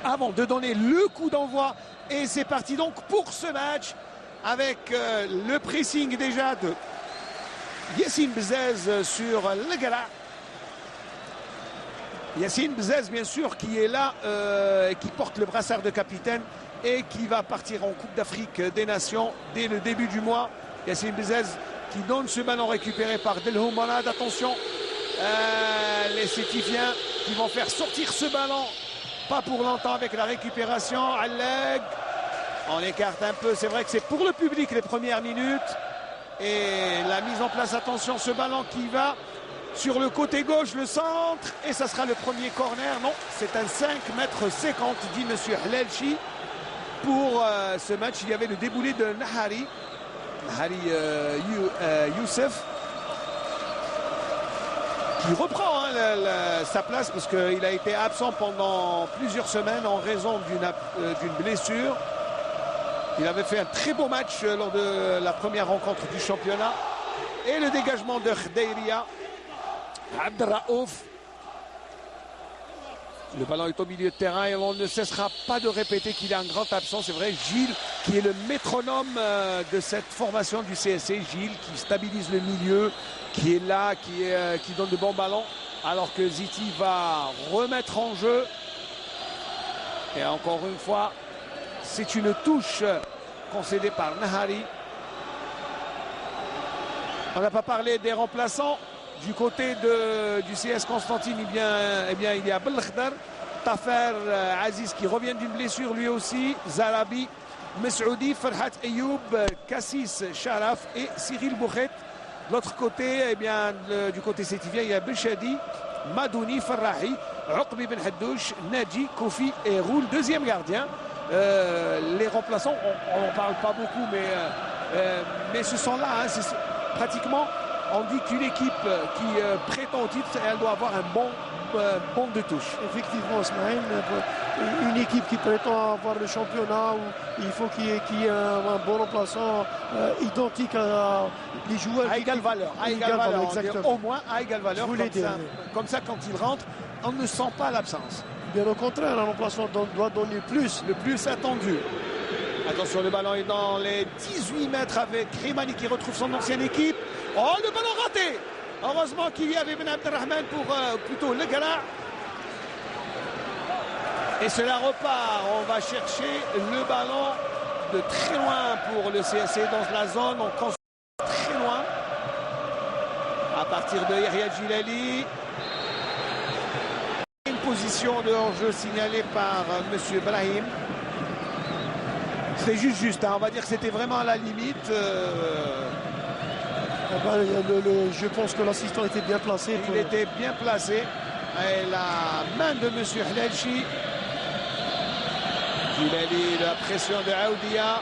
avant de donner le coup d'envoi. Et c'est parti donc pour ce match avec le pressing déjà de Yassine Bzez sur le Gala. Yassine Bzez bien sûr qui est là, qui porte le brassard de capitaine et qui va partir en Coupe d'Afrique des Nations dès le début du mois. Yassine Bzez qui donne ce ballon récupéré par Delhoum Malade. Attention, les Sétifiens qui vont faire sortir ce ballon. Pas pour longtemps avec la récupération. Alleg, on écarte un peu. C'est vrai que c'est pour le public les premières minutes. Et la mise en place, attention, ce ballon qui va sur le côté gauche, le centre. Et ça sera le premier corner. Non, c'est un 5,50 m, dit monsieur Hlalchi. Pour ce match, il y avait le déboulé de Nahari Youssef, qui reprend sa place parce qu'il a été absent pendant plusieurs semaines en raison d'une blessure. Il avait fait un très beau match lors de la première rencontre du championnat. Et le dégagement de Khedeiria. Abdelraouf. Le ballon est au milieu de terrain et on ne cessera pas de répéter qu'il est un grand absent. C'est vrai, Gilles, qui est le métronome de cette formation du CSC. Gilles, qui stabilise le milieu, qui est là, qui donne de bons ballons. Alors que Ziti va remettre en jeu. Et encore une fois, c'est une touche concédée par Nahari. On n'a pas parlé des remplaçants. Du côté du CS Constantine, eh bien, il y a Belkhdar, Tafer Aziz qui revient d'une blessure lui aussi, Zarabi, Mesoudi, Farhat Ayoub, Kassis Sharaf et Cyril Boukhet. De l'autre côté, eh bien, du côté sétivien, il y a Bechadi, Madouni, Farrahi, Uqbi Ben Haddouch, Nadji, Kofi et Roul, deuxième gardien. Les remplaçants, on n'en parle pas beaucoup, mais ce sont là, hein, c'est pratiquement... On dit qu'une équipe qui prétend au titre, elle doit avoir un bon de touche. Effectivement, Ismaël, une équipe qui prétend avoir le championnat, où il faut qu'il y ait un bon remplaçant identique à les joueurs. À égale valeur. À égale valeur, exactement. Au moins à égale valeur. Comme ça, quand il rentre, on ne sent pas l'absence. Bien au contraire, un remplaçant doit donner plus. Le plus attendu. Attention, le ballon est dans les 18 mètres avec Rimani qui retrouve son ancienne équipe. Oh, le ballon raté! Heureusement qu'il y avait Ben Abdelrahman pour plutôt le Gala. Et cela repart. On va chercher le ballon de très loin pour le CSC dans la zone. On construit très loin. À partir de Yahya Djilali. Une position de hors-jeu signalée par M. Brahim. C'est juste, hein. On va dire que c'était vraiment à la limite. Je pense que l'assistant était bien placé. Il était bien placé. Et la main de M. Hlalchi. Djilali, la pression de Aoudia.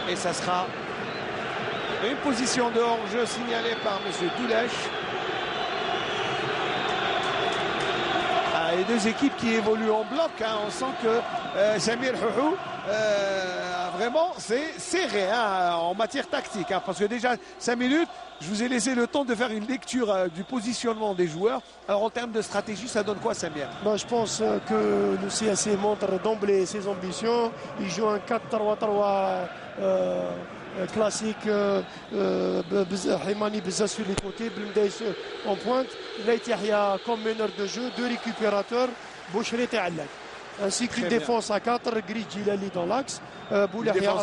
Et ça sera une position de hors-jeu signalée par M. Doulech. Les deux équipes qui évoluent en bloc, hein. On sent que Samir Houhou vraiment c'est serré, hein, en matière tactique, hein, parce que déjà 5 minutes, je vous ai laissé le temps de faire une lecture du positionnement des joueurs. Alors en termes de stratégie, ça donne quoi, Samir? Je pense que le CSC montre d'emblée ses ambitions. Il joue un 4-3-3 classique, Himani Bzaz sur les côtés, Blumdaïs en pointe, Leït-Yahya comme meneur de jeu, deux récupérateurs, Boucheret et Allag. Ainsi qu'une défense à 4, Gris Djilali dans l'axe, Boulahia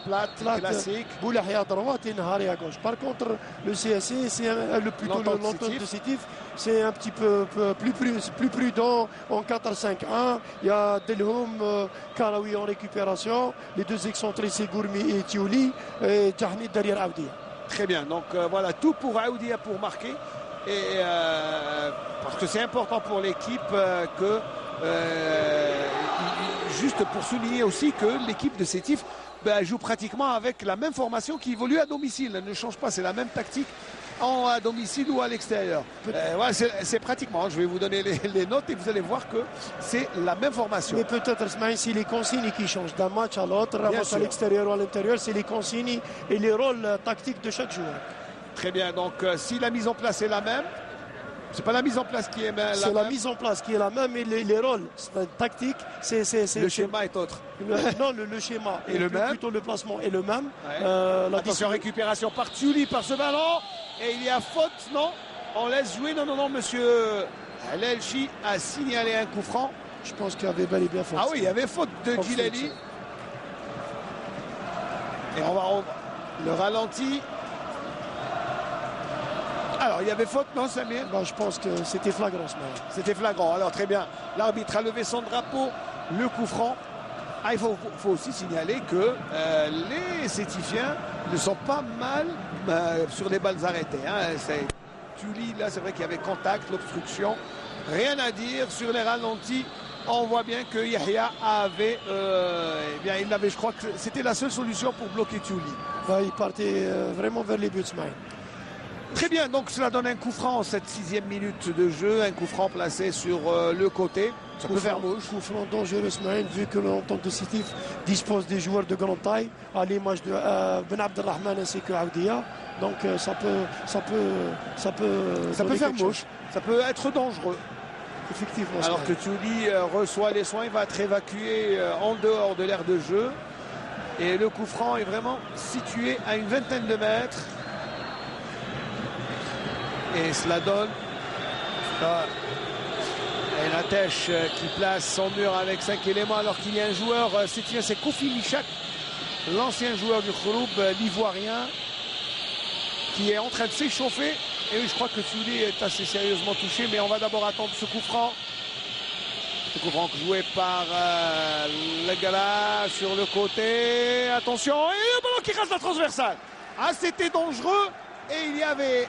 plate, classique. Boulahia à droite et Nahari à gauche. Par contre, le CSC, c'est plutôt l'entente de Sétif, c'est un petit peu plus prudent en 4-5-1. Il y a Delhoum, Karawi en récupération, les deux excentrés, c'est Gourmi et Tiouli, et Tahmid derrière Aoudia. Très bien, donc voilà, tout pour Aoudia pour marquer. Et parce que c'est important pour l'équipe que... juste pour souligner aussi que l'équipe de Sétif joue pratiquement avec la même formation qui évolue à domicile. Elle ne change pas, c'est la même tactique à domicile ou à l'extérieur. Voilà, c'est pratiquement, je vais vous donner les notes et vous allez voir que c'est la même formation. Mais peut-être, c'est les consignes qui changent d'un match à l'autre, à l'extérieur ou à l'intérieur, c'est les consignes et les rôles tactiques de chaque joueur. Très bien, donc si la mise en place est la même, C'est pas la mise en place qui est la C'est la mise en place qui est la même et les rôles tactiques, le schéma est autre. Non, le schéma et le même. Plutôt le placement est le même. Ouais. Attention, récupération par Tiuli par ce ballon. Et il y a faute, non? On laisse jouer. Non, monsieur Helelchi a signalé un coup franc. Je pense qu'il y avait bel et bien faute. Ah oui, il y avait faute de Djilali. Et on va le ralenti. Alors, il y avait faute, non, Samir? Je pense que c'était flagrant ce match. C'était flagrant. Alors, très bien. L'arbitre a levé son drapeau. Le coup franc. Il faut aussi signaler que les Sétifiens ne sont pas mal sur les balles arrêtées. Tiuli, là, c'est vrai qu'il y avait contact, l'obstruction. Rien à dire sur les ralentis. On voit bien que Yahya avait, je crois que c'était la seule solution pour bloquer Tiuli. Il partait vraiment vers les buts, Très bien, donc cela donne un coup franc en cette 6e minute de jeu, un coup franc placé sur le côté. Ça peut faire mouche. Coup franc dangereux, Smaïn, vu que l'entente de Sétif dispose des joueurs de grande taille, à l'image de Ben Abdelrahman ainsi que Aoudia. Donc ça peut faire mouche, ça peut être dangereux. Effectivement. Alors que Tiuli reçoit les soins, il va être évacué en dehors de l'aire de jeu. Et le coup franc est vraiment situé à une vingtaine de mètres. Et cela donne Natesh qui place son mur avec 5 éléments alors qu'il y a un joueur, c'est Kofi Michak, l'ancien joueur du Khouroub, l'ivoirien, qui est en train de s'échauffer. Et oui, je crois que Tiuli est assez sérieusement touché, mais on va d'abord attendre ce coup franc. Ce coup franc joué par le gars sur le côté. Attention, et le ballon qui reste la transversale. C'était dangereux. Et il y avait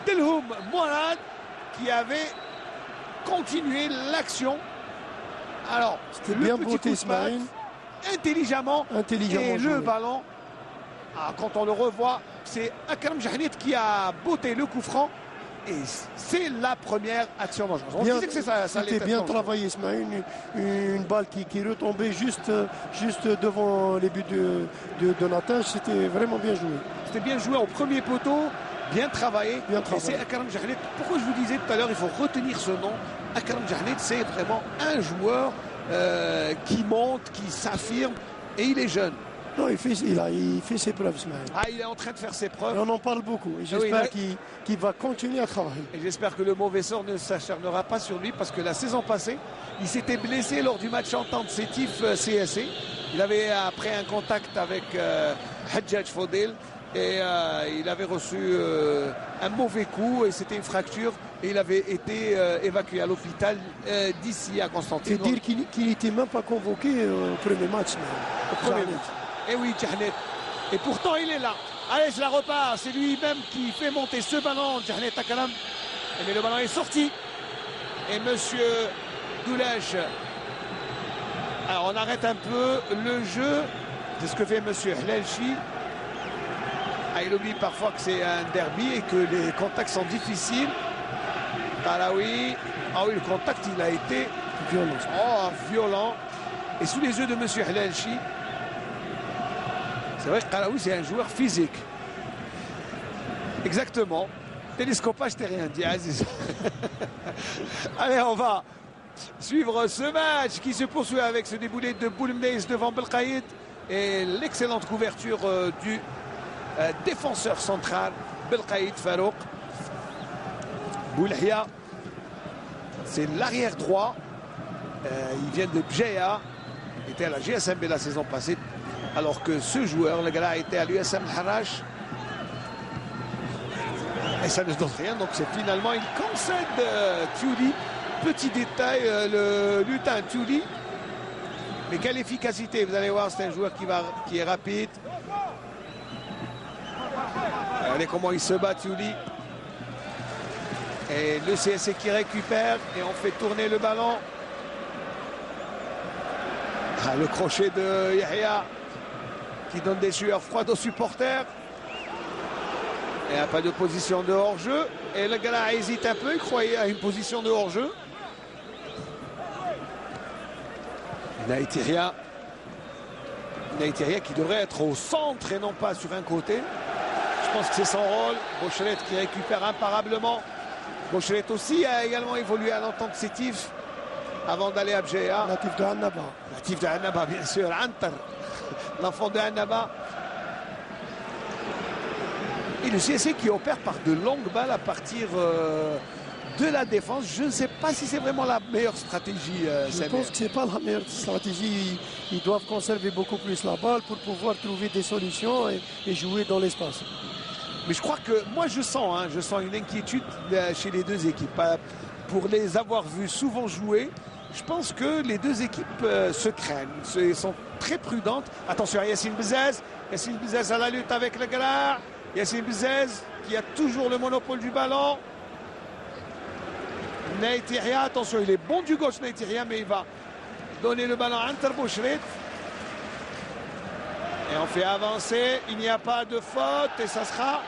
Delhoum Mourad qui avait continué l'action. Alors, c'était bien beauté, Ismaël. Intelligemment. Et joué. Le ballon, quand on le revoit, c'est Akram Jahnit qui a botté le coup franc. Et c'est la première action dangereuse. On disait que c'est ça. C'était bien travaillé, Ismaël. Une balle qui retombait juste devant les buts de Natesh. C'était vraiment bien joué. C'était bien joué au premier poteau. Bien travaillé. Et c'est Akram Jahnit. Pourquoi je vous disais tout à l'heure, il faut retenir ce nom. Akram Jahnit, c'est vraiment un joueur qui monte, qui s'affirme. Et il est jeune. Non, il fait ses preuves, Ismaël. Il est en train de faire ses preuves. Et on en parle beaucoup. Et j'espère qu'il va continuer à travailler. Et j'espère que le mauvais sort ne s'acharnera pas sur lui parce que la saison passée, il s'était blessé lors du match entente Sétif CSC. Il avait après un contact avec Hadjadj Fodel et il avait reçu un mauvais coup et c'était une fracture et il avait été évacué à l'hôpital d'ici à Constantine. Et dire qu'il n'était même pas convoqué au premier match. Au premier match. Et oui, Jahnit. Et pourtant, il est là. Allez, je la repart. C'est lui-même qui fait monter ce ballon, Jahnit Akalam. Mais le ballon est sorti. Et monsieur Goulèche. Alors, on arrête un peu le jeu. C'est ce que fait monsieur Helelchi. Il oublie parfois que c'est un derby et que les contacts sont difficiles. Karaoui. Oui, le contact, il a été violent. Violent. Et sous les yeux de monsieur Helelchi. C'est vrai que Karaoui, c'est un joueur physique. Exactement. Télescopage, je t'ai rien dit, Aziz. Allez, on va suivre ce match qui se poursuit avec ce déboulé de Boulmneis devant Belkhaïd et l'excellente couverture du défenseur central Belkhaïd Farouk. Boulhia, c'est l'arrière droit. Il vient de Bjeya. Il était à la GSMB la saison passée. Alors que ce joueur, le gars, a été à l'USM Harash. Et ça ne donne rien. Donc c'est finalement, il concède Tiuli. Petit détail, le lutin Tiuli. Mais quelle efficacité. Vous allez voir, c'est un joueur qui est rapide. Regardez comment il se bat, Tiuli. Et le CSC qui récupère. Et on fait tourner le ballon. Le crochet de Yahya qui donne des sueurs froides aux supporters. Il n'y a pas de position de hors-jeu. Et le gars hésite un peu, il croyait à une position de hors-jeu. Naïtiria qui devrait être au centre et non pas sur un côté. Je pense que c'est son rôle. Bochelette qui récupère imparablement. Boucheret aussi a également évolué à l'entente Sétif avant d'aller à Bjéa. Natif de Annaba. Natif de Annaba, bien sûr. Antar, l'enfant de Annaba. Et le CSC qui opère par de longues balles à partir de la défense. Je ne sais pas si c'est vraiment la meilleure stratégie. Je pense que ce n'est pas la meilleure stratégie. Ils doivent conserver beaucoup plus la balle pour pouvoir trouver des solutions et jouer dans l'espace. Mais je crois que moi je sens une inquiétude chez les deux équipes. Pour les avoir vus souvent jouer, je pense que les deux équipes se craignent, sont très prudentes. Attention à Yassine Bzez. Yassine Bzez à la lutte avec le Grar. Yassine Bzez qui a toujours le monopole du ballon. Naïtiria, attention, il est bon du gauche Naïtiria, mais il va donner le ballon à Antar Boucheret. Et on fait avancer, il n'y a pas de faute et ça sera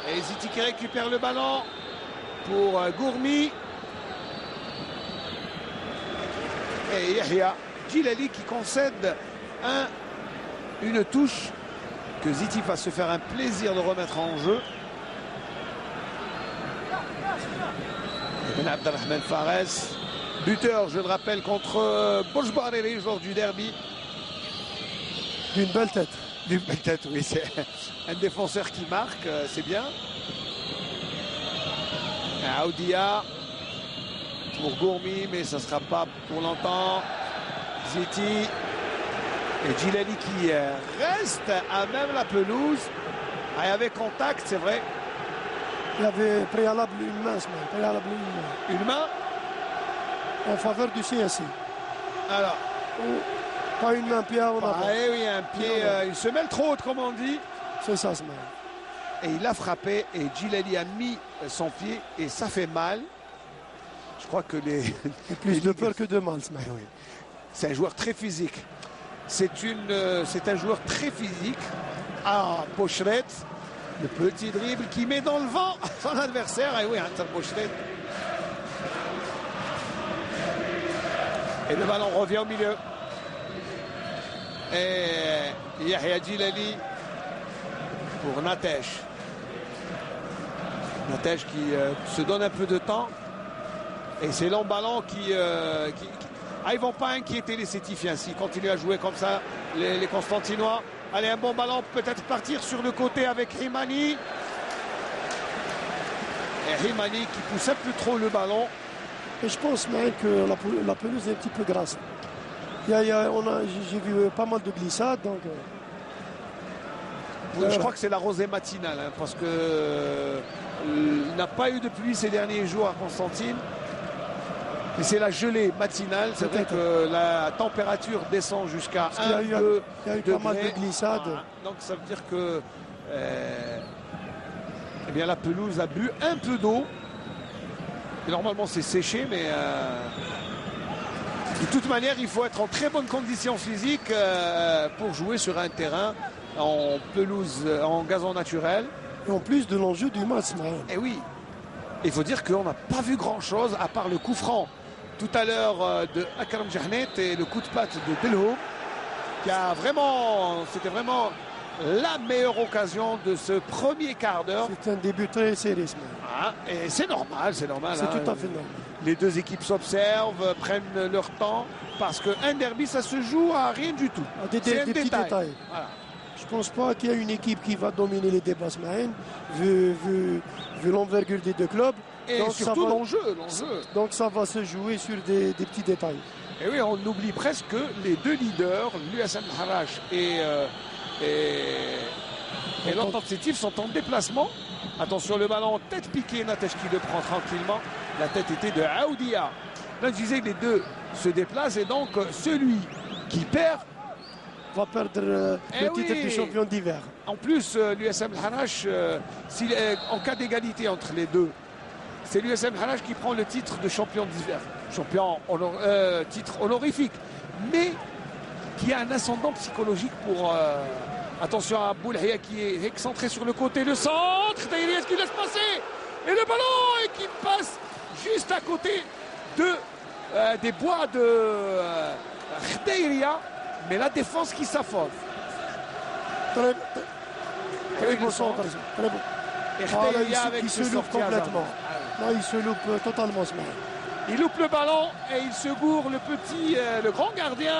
Ziti qui récupère le ballon pour Gourmi. Et Yahya Djilali qui concède une touche que Ziti va se faire un plaisir de remettre en jeu. Ben Abdelrahman Fares, buteur, je le rappelle, contre Borj Bariri lors du derby. D'une belle tête. D'une belle tête, oui, c'est un défenseur qui marque, c'est bien. Aoudia pour Gourmi, mais ça ne sera pas pour longtemps. Ziti et Djilali qui reste à même la pelouse. Il y avait contact, c'est vrai. Il y avait préalable une main, Une main en faveur du CSI. Alors. Pas une main, pied en avant. Ah oui, un pied, une semelle trop haute, comme on dit. C'est ça, ce mal. Et il a frappé et Djilali a mis son pied et ça fait mal. Je crois que les... plus de peur que de mal, ce mal. Oui. C'est un joueur très physique. C'est un joueur très physique. Ah, Boucheret. Le petit dribble qui met dans le vent son adversaire. Et oui, Antar Boucheret. Et le ballon revient au milieu. Et Yahya Djilali pour Natesh. Natesh qui se donne un peu de temps. Et c'est long ballon qui ils ne vont pas inquiéter les Sétifiens s'ils continuent à jouer comme ça, les Constantinois. Allez, un bon ballon, peut-être partir sur le côté avec Himani. Et Himani qui pousse un peu trop le ballon. Et je pense même que la pelouse est un petit peu grasse. J'ai vu pas mal de glissades. Donc, je crois que c'est la rosée matinale, hein, parce que il n'a pas eu de pluie ces derniers jours à Constantine. Mais c'est la gelée matinale. C'est vrai que la température descend jusqu'à 1 2 Il y a eu pas mal de glissades. Voilà. Donc ça veut dire que eh bien, la pelouse a bu un peu d'eau. Et normalement c'est séché, mais de toute manière il faut être en très bonne condition physique pour jouer sur un terrain en pelouse, en gazon naturel. Et en plus de l'enjeu du match. Et oui, il faut dire qu'on n'a pas vu grand chose à part le coup franc tout à l'heure de Akram Jahnet et le coup de patte de Delhoum qui a vraiment, c'était vraiment la meilleure occasion de ce premier quart d'heure. C'est un début très sérieux. Et c'est normal, c'est normal. C'est tout à fait normal. Les deux équipes s'observent, prennent leur temps parce qu'un derby ça se joue à rien du tout. Des petits détails. Voilà. Je ne pense pas qu'il y a une équipe qui va dominer les débats vu l'envergure des deux clubs. Et donc surtout l'enjeu. Donc ça va se jouer sur des petits détails. Et oui, on oublie presque que les deux leaders, l'USM Harash et l'Entente Sétif sont en déplacement. Attention, le ballon tête piquée, Natesh qui le prend tranquillement. La tête était de Aoudia. Là, je disais que les deux se déplacent et donc celui qui perd va perdre le titre du champion d'hiver. En plus, l'USM Harash, en cas d'égalité entre les deux, c'est l'USM Harash qui prend le titre de champion d'hiver. Titre honorifique. Mais qui a un ascendant psychologique pour... attention à Boulhia qui est excentré sur le côté. Le centre, Daïriès qui laisse passer. Et le ballon qui passe juste à côté des bois de Khdaïria. Mais la défense qui s'affole. Très bon centre. Très bon. Et Khdaïria avec qui se l'ouvre complètement. Non, il se loupe totalement ce match. Il loupe le ballon et il se gourre le grand gardien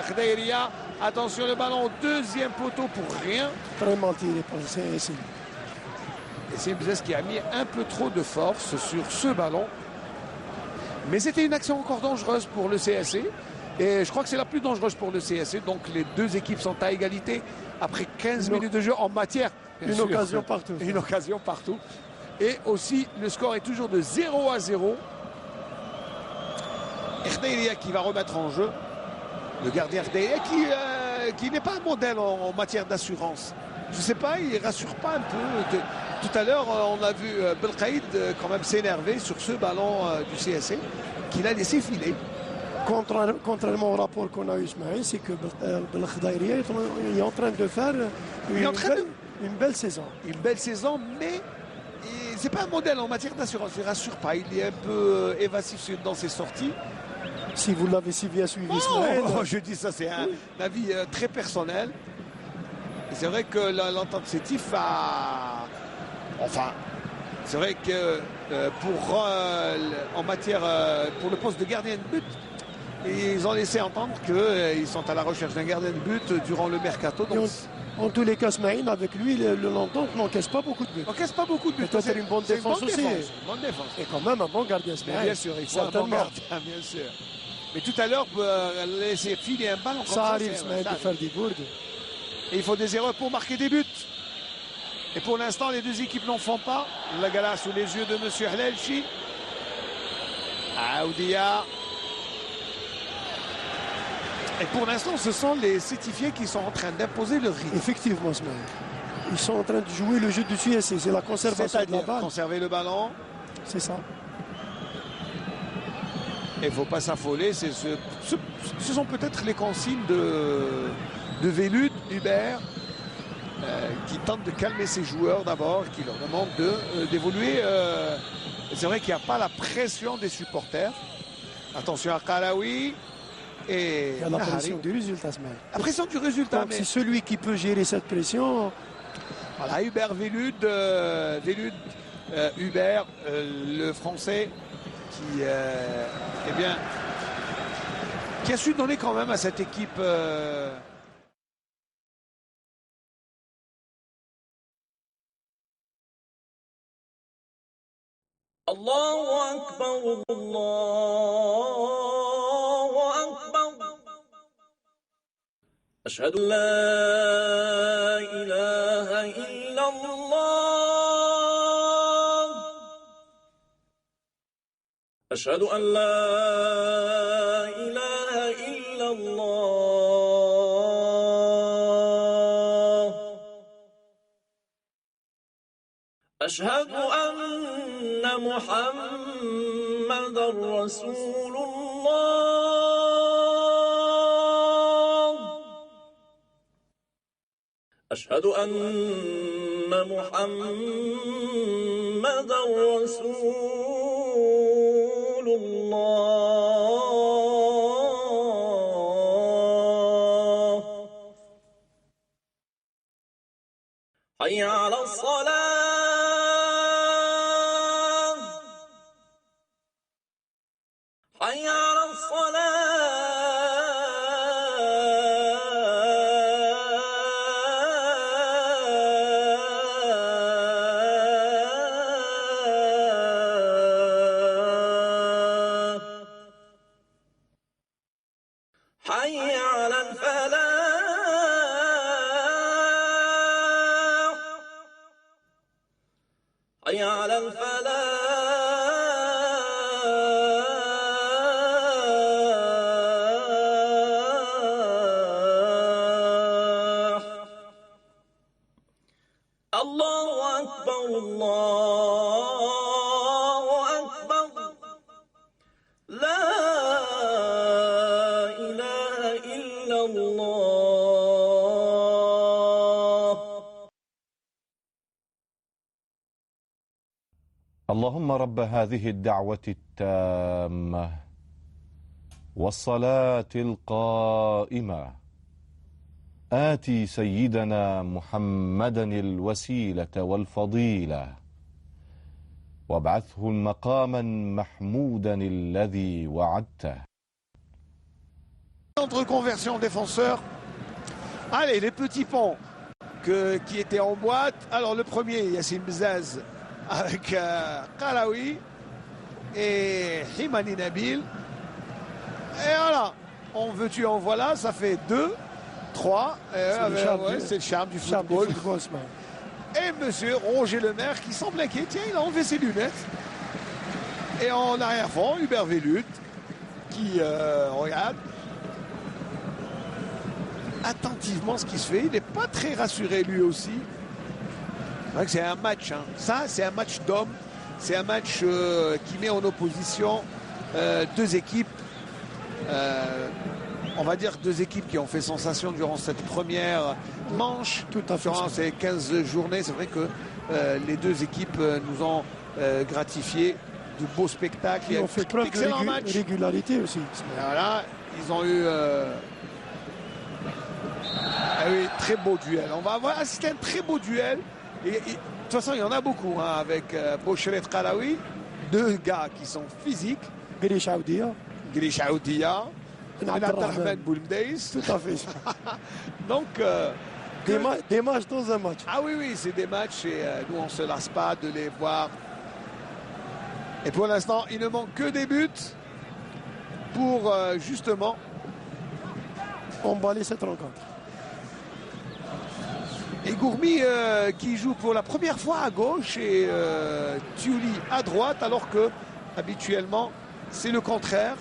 Khdaïria. Attention, le ballon au deuxième poteau pour rien. Très mal tiré par le CSI. Et c'est Mbzes qui a mis un peu trop de force sur ce ballon. Mais c'était une action encore dangereuse pour le CSC. Et je crois que c'est la plus dangereuse pour le CSC. Donc les deux équipes sont à égalité après 15 minutes de jeu en matière. Une occasion partout. Une occasion partout. Et aussi, le score est toujours de 0-0. Khdaïria qui va remettre en jeu. Le gardien Khdaïria qui n'est pas un modèle en matière d'assurance. Je ne sais pas, il ne rassure pas un peu. Tout à l'heure, on a vu Belkhaïd quand même s'énerver sur ce ballon du CSC qu'il a laissé filer. Contrairement au rapport qu'on a eu ce matin, c'est que Khdaïria est en train de faire une belle saison. Une belle saison, mais c'est pas un modèle en matière d'assurance. Il ne rassure pas, il est un peu évasif dans ses sorties. Si vous l'avez si bien suivi ce matin. Je dis ça, c'est un avis très personnel. Et c'est vrai que l'entente sétif a... Enfin, c'est vrai que en matière pour le poste de gardien de but, ils ont laissé entendre qu'ils sont à la recherche d'un gardien de but durant le mercato. Donc... En tous les cas, Smaïn, avec lui, l'entente n'encaisse pas beaucoup de buts. N'encaisse pas beaucoup de buts. Peut-être une bonne défense aussi. Une bonne défense. Et quand même un bon gardien, Smaïn. Bien sûr, il faut un bon gardien, bien sûr. Mais tout à l'heure, laisser filer un ballon comme ça arrive, Smaïn, de faire des bourdes. Et il faut des erreurs pour marquer des buts. Et pour l'instant, les deux équipes n'en font pas. La gala sous les yeux de M. Hlalchi. Aoudia. Et pour l'instant, ce sont les sétifiés qui sont en train d'imposer le rythme. Effectivement, Smaïn. Ils sont en train de jouer le jeu du CSC. C'est la conservation de la balle. Conserver le ballon. C'est ça. Il ne faut pas s'affoler. Ce sont peut-être les consignes de Velud, Hubert, qui tente de calmer ses joueurs d'abord, qui leur demande d'évoluer. C'est vrai qu'il n'y a pas la pression des supporters. Attention à Karaoui. Et il y a la pression du résultat, Smaïn. La pression du résultat. Mais c'est celui qui peut gérer cette pression. Voilà, Hubert Velud, Hubert, le Français, qui a su donner quand même à cette équipe. Allahu Akbar, Allahu Akbar. Ashhadu an la ilaha illallah. Ashhadu an la ilaha illallah. Ashhadu anna Muhammadan Rasulullah. Ashhadu anna Muhammadan Rasulullah. Hayya ala as-salah. حي على الصلاة حي على الفلاح حي على الفلاح اللهم رب هذه الدعوة التامة والصلاة القائمة آتي سيدنا محمدا الوسيلة والفضيلة وابعثه مقاما محمودا الذي وعدته. Entre conversion défenseur. Allez, les petits ponts qui étaient en boîte. Alors le premier, Yassine Bzaz avec Qaraoui et Himani Nabil. Et voilà, on veut tu en voilà, ça fait 2, 3. C'est le charme du football. Et monsieur Roger Lemaire qui semble inquiet. Tiens, il a enlevé ses lunettes. Et en arrière-fond, Hubert Velud qui regarde attentivement ce qui se fait. Il n'est pas très rassuré lui aussi. C'est vrai que c'est un match. Hein. Ça, c'est un match d'hommes. C'est un match qui met en opposition deux équipes. On va dire deux équipes qui ont fait sensation durant cette première manche. Tout à fait. Durant ces 15 journées, c'est vrai que les deux équipes nous ont gratifié de beaux spectacles. Ils ont fait preuve de régularité aussi. Et voilà, ils ont eu oui, très beau duel. On va avoir assisté à un très beau duel. Et de toute façon, il y en a beaucoup hein, avec Boucheret Qaraoui. Deux gars qui sont physiques. Girish Aoudia. Abdelrahman Boulmdeis. Tout à fait. Donc, des matchs dans un match. Ah oui, c'est des matchs et nous, on ne se lasse pas de les voir. Et pour l'instant, il ne manque que des buts pour justement emballer cette rencontre. Et Gourmi qui joue pour la première fois à gauche et Tiuli à droite, alors que habituellement c'est le contraire.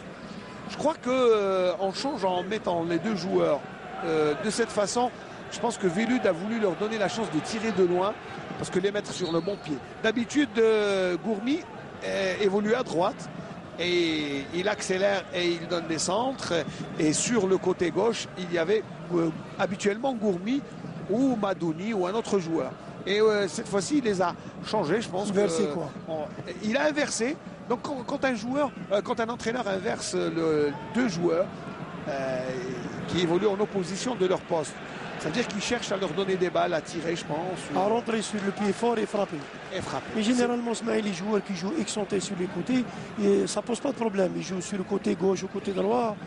Je crois qu'en changeant, en mettant les deux joueurs de cette façon, je pense que Velud a voulu leur donner la chance de tirer de loin parce que les mettre sur le bon pied. D'habitude, Gourmi évolue à droite et il accélère et il donne des centres. Et sur le côté gauche, il y avait habituellement Gourmi ou Madouni ou un autre joueur. Et cette fois-ci, il les a changés, je pense. Il a inversé. Donc quand un entraîneur inverse deux joueurs qui évoluent en opposition de leur poste, ça veut dire qu'il cherche à leur donner des balles, à tirer, je pense. À rentrer sur le pied fort et frapper. Mais généralement, les joueurs qui jouent excentrés sur les côtés, et ça ne pose pas de problème. Ils jouent sur le côté gauche ou côté droit,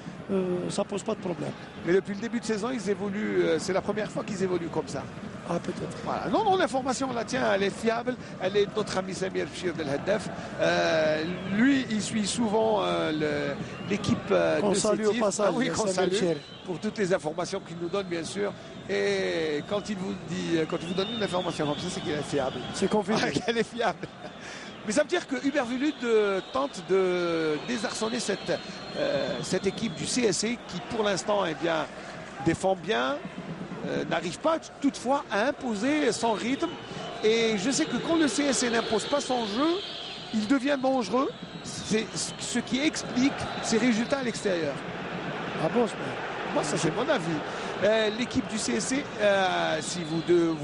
ça ne pose pas de problème. Mais depuis le début de saison, ils évoluent. C'est la première fois qu'ils évoluent comme ça. Ah, peut-être. Voilà. Non, l'information, on la tient, elle est fiable. Elle est de notre ami Samir Bchir Del Haddaf. Lui, il suit souvent l'équipe de salue au passage. Oui, qu'on salue pour toutes les informations qu'il nous donne, bien sûr. Et quand il vous donne une information comme ça, c'est qu'elle est fiable. C'est confirmé. Elle est fiable. Mais ça veut dire que Hubert Velud tente de désarçonner cette équipe du CSC qui, pour l'instant, défend bien. N'arrive pas toutefois à imposer son rythme. Et je sais que quand le CSC n'impose pas son jeu, il devient dangereux. C'est ce qui explique ses résultats à l'extérieur. Ah bon, moi, ça c'est mon avis. L'équipe du CSC, si vous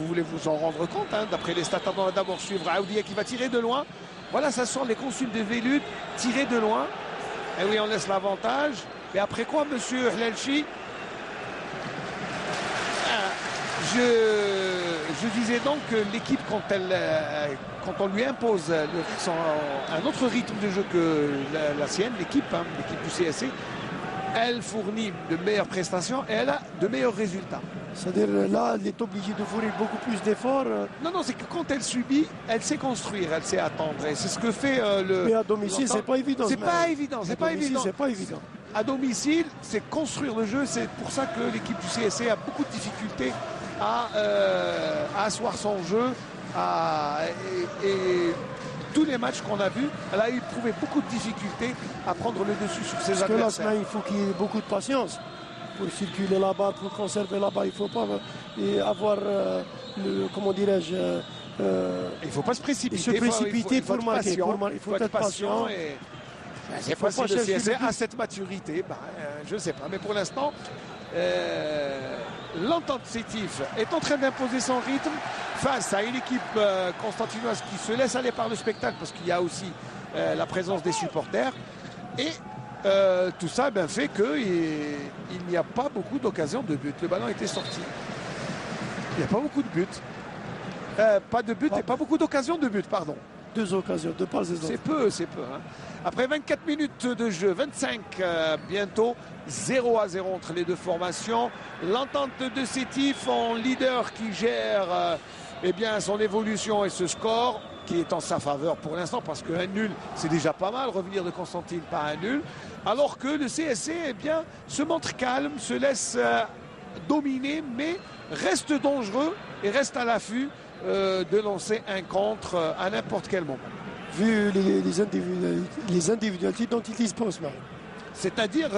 voulez vous en rendre compte, hein, d'après les stats, on va d'abord suivre Aoudia qui va tirer de loin. Voilà, ça sont les consuls de Velud, tirer de loin. Et oui, on laisse l'avantage. Et après quoi, monsieur Hlalchi? Je disais donc que l'équipe, quand on lui impose un autre rythme de jeu que la sienne, l'équipe du CSC, elle fournit de meilleures prestations et elle a de meilleurs résultats. C'est-à-dire là, elle est obligée de fournir beaucoup plus d'efforts. Non, c'est que quand elle subit, elle sait construire, elle sait attendre. Et c'est ce que fait le... Mais à domicile, c'est pas évident. C'est pas évident. À domicile, c'est construire le jeu. C'est pour ça que l'équipe du CSC a beaucoup de difficultés à asseoir son jeu. Et tous les matchs qu'on a vus, elle a éprouvé beaucoup de difficultés à prendre le dessus sur ses adversaires. Parce que là, il faut qu'il y ait beaucoup de patience pour circuler là-bas, pour conserver là-bas. Il ne faut pas avoir, comment dirais-je... il ne faut pas se précipiter. Il faut marquer. Il faut être patient. C'est pas si le CSC a cette maturité, je ne sais pas. Mais pour l'instant, l'Entente Sétif est en train d'imposer son rythme face à une équipe constantinoise qui se laisse aller par le spectacle parce qu'il y a aussi la présence des supporters. Et tout ça fait qu'il n'y a pas beaucoup d'occasions de but. Le ballon était sorti. Il n'y a pas beaucoup de buts. Pas de but et pas beaucoup d'occasions de but, pardon. 2 occasions, 2 passes. C'est peu, c'est peu. Hein. Après 24 minutes de jeu, 25 bientôt, 0-0 entre les deux formations. L'entente de Sétif en leader qui gère eh bien, son évolution et ce score qui est en sa faveur pour l'instant parce qu'un nul, c'est déjà pas mal, revenir de Constantine par un nul. Alors que le CSC eh bien, se montre calme, se laisse dominer, mais reste dangereux et reste à l'affût de lancer un contre à n'importe quel moment. Vu les individualités dont il dispose, c'est-à-dire,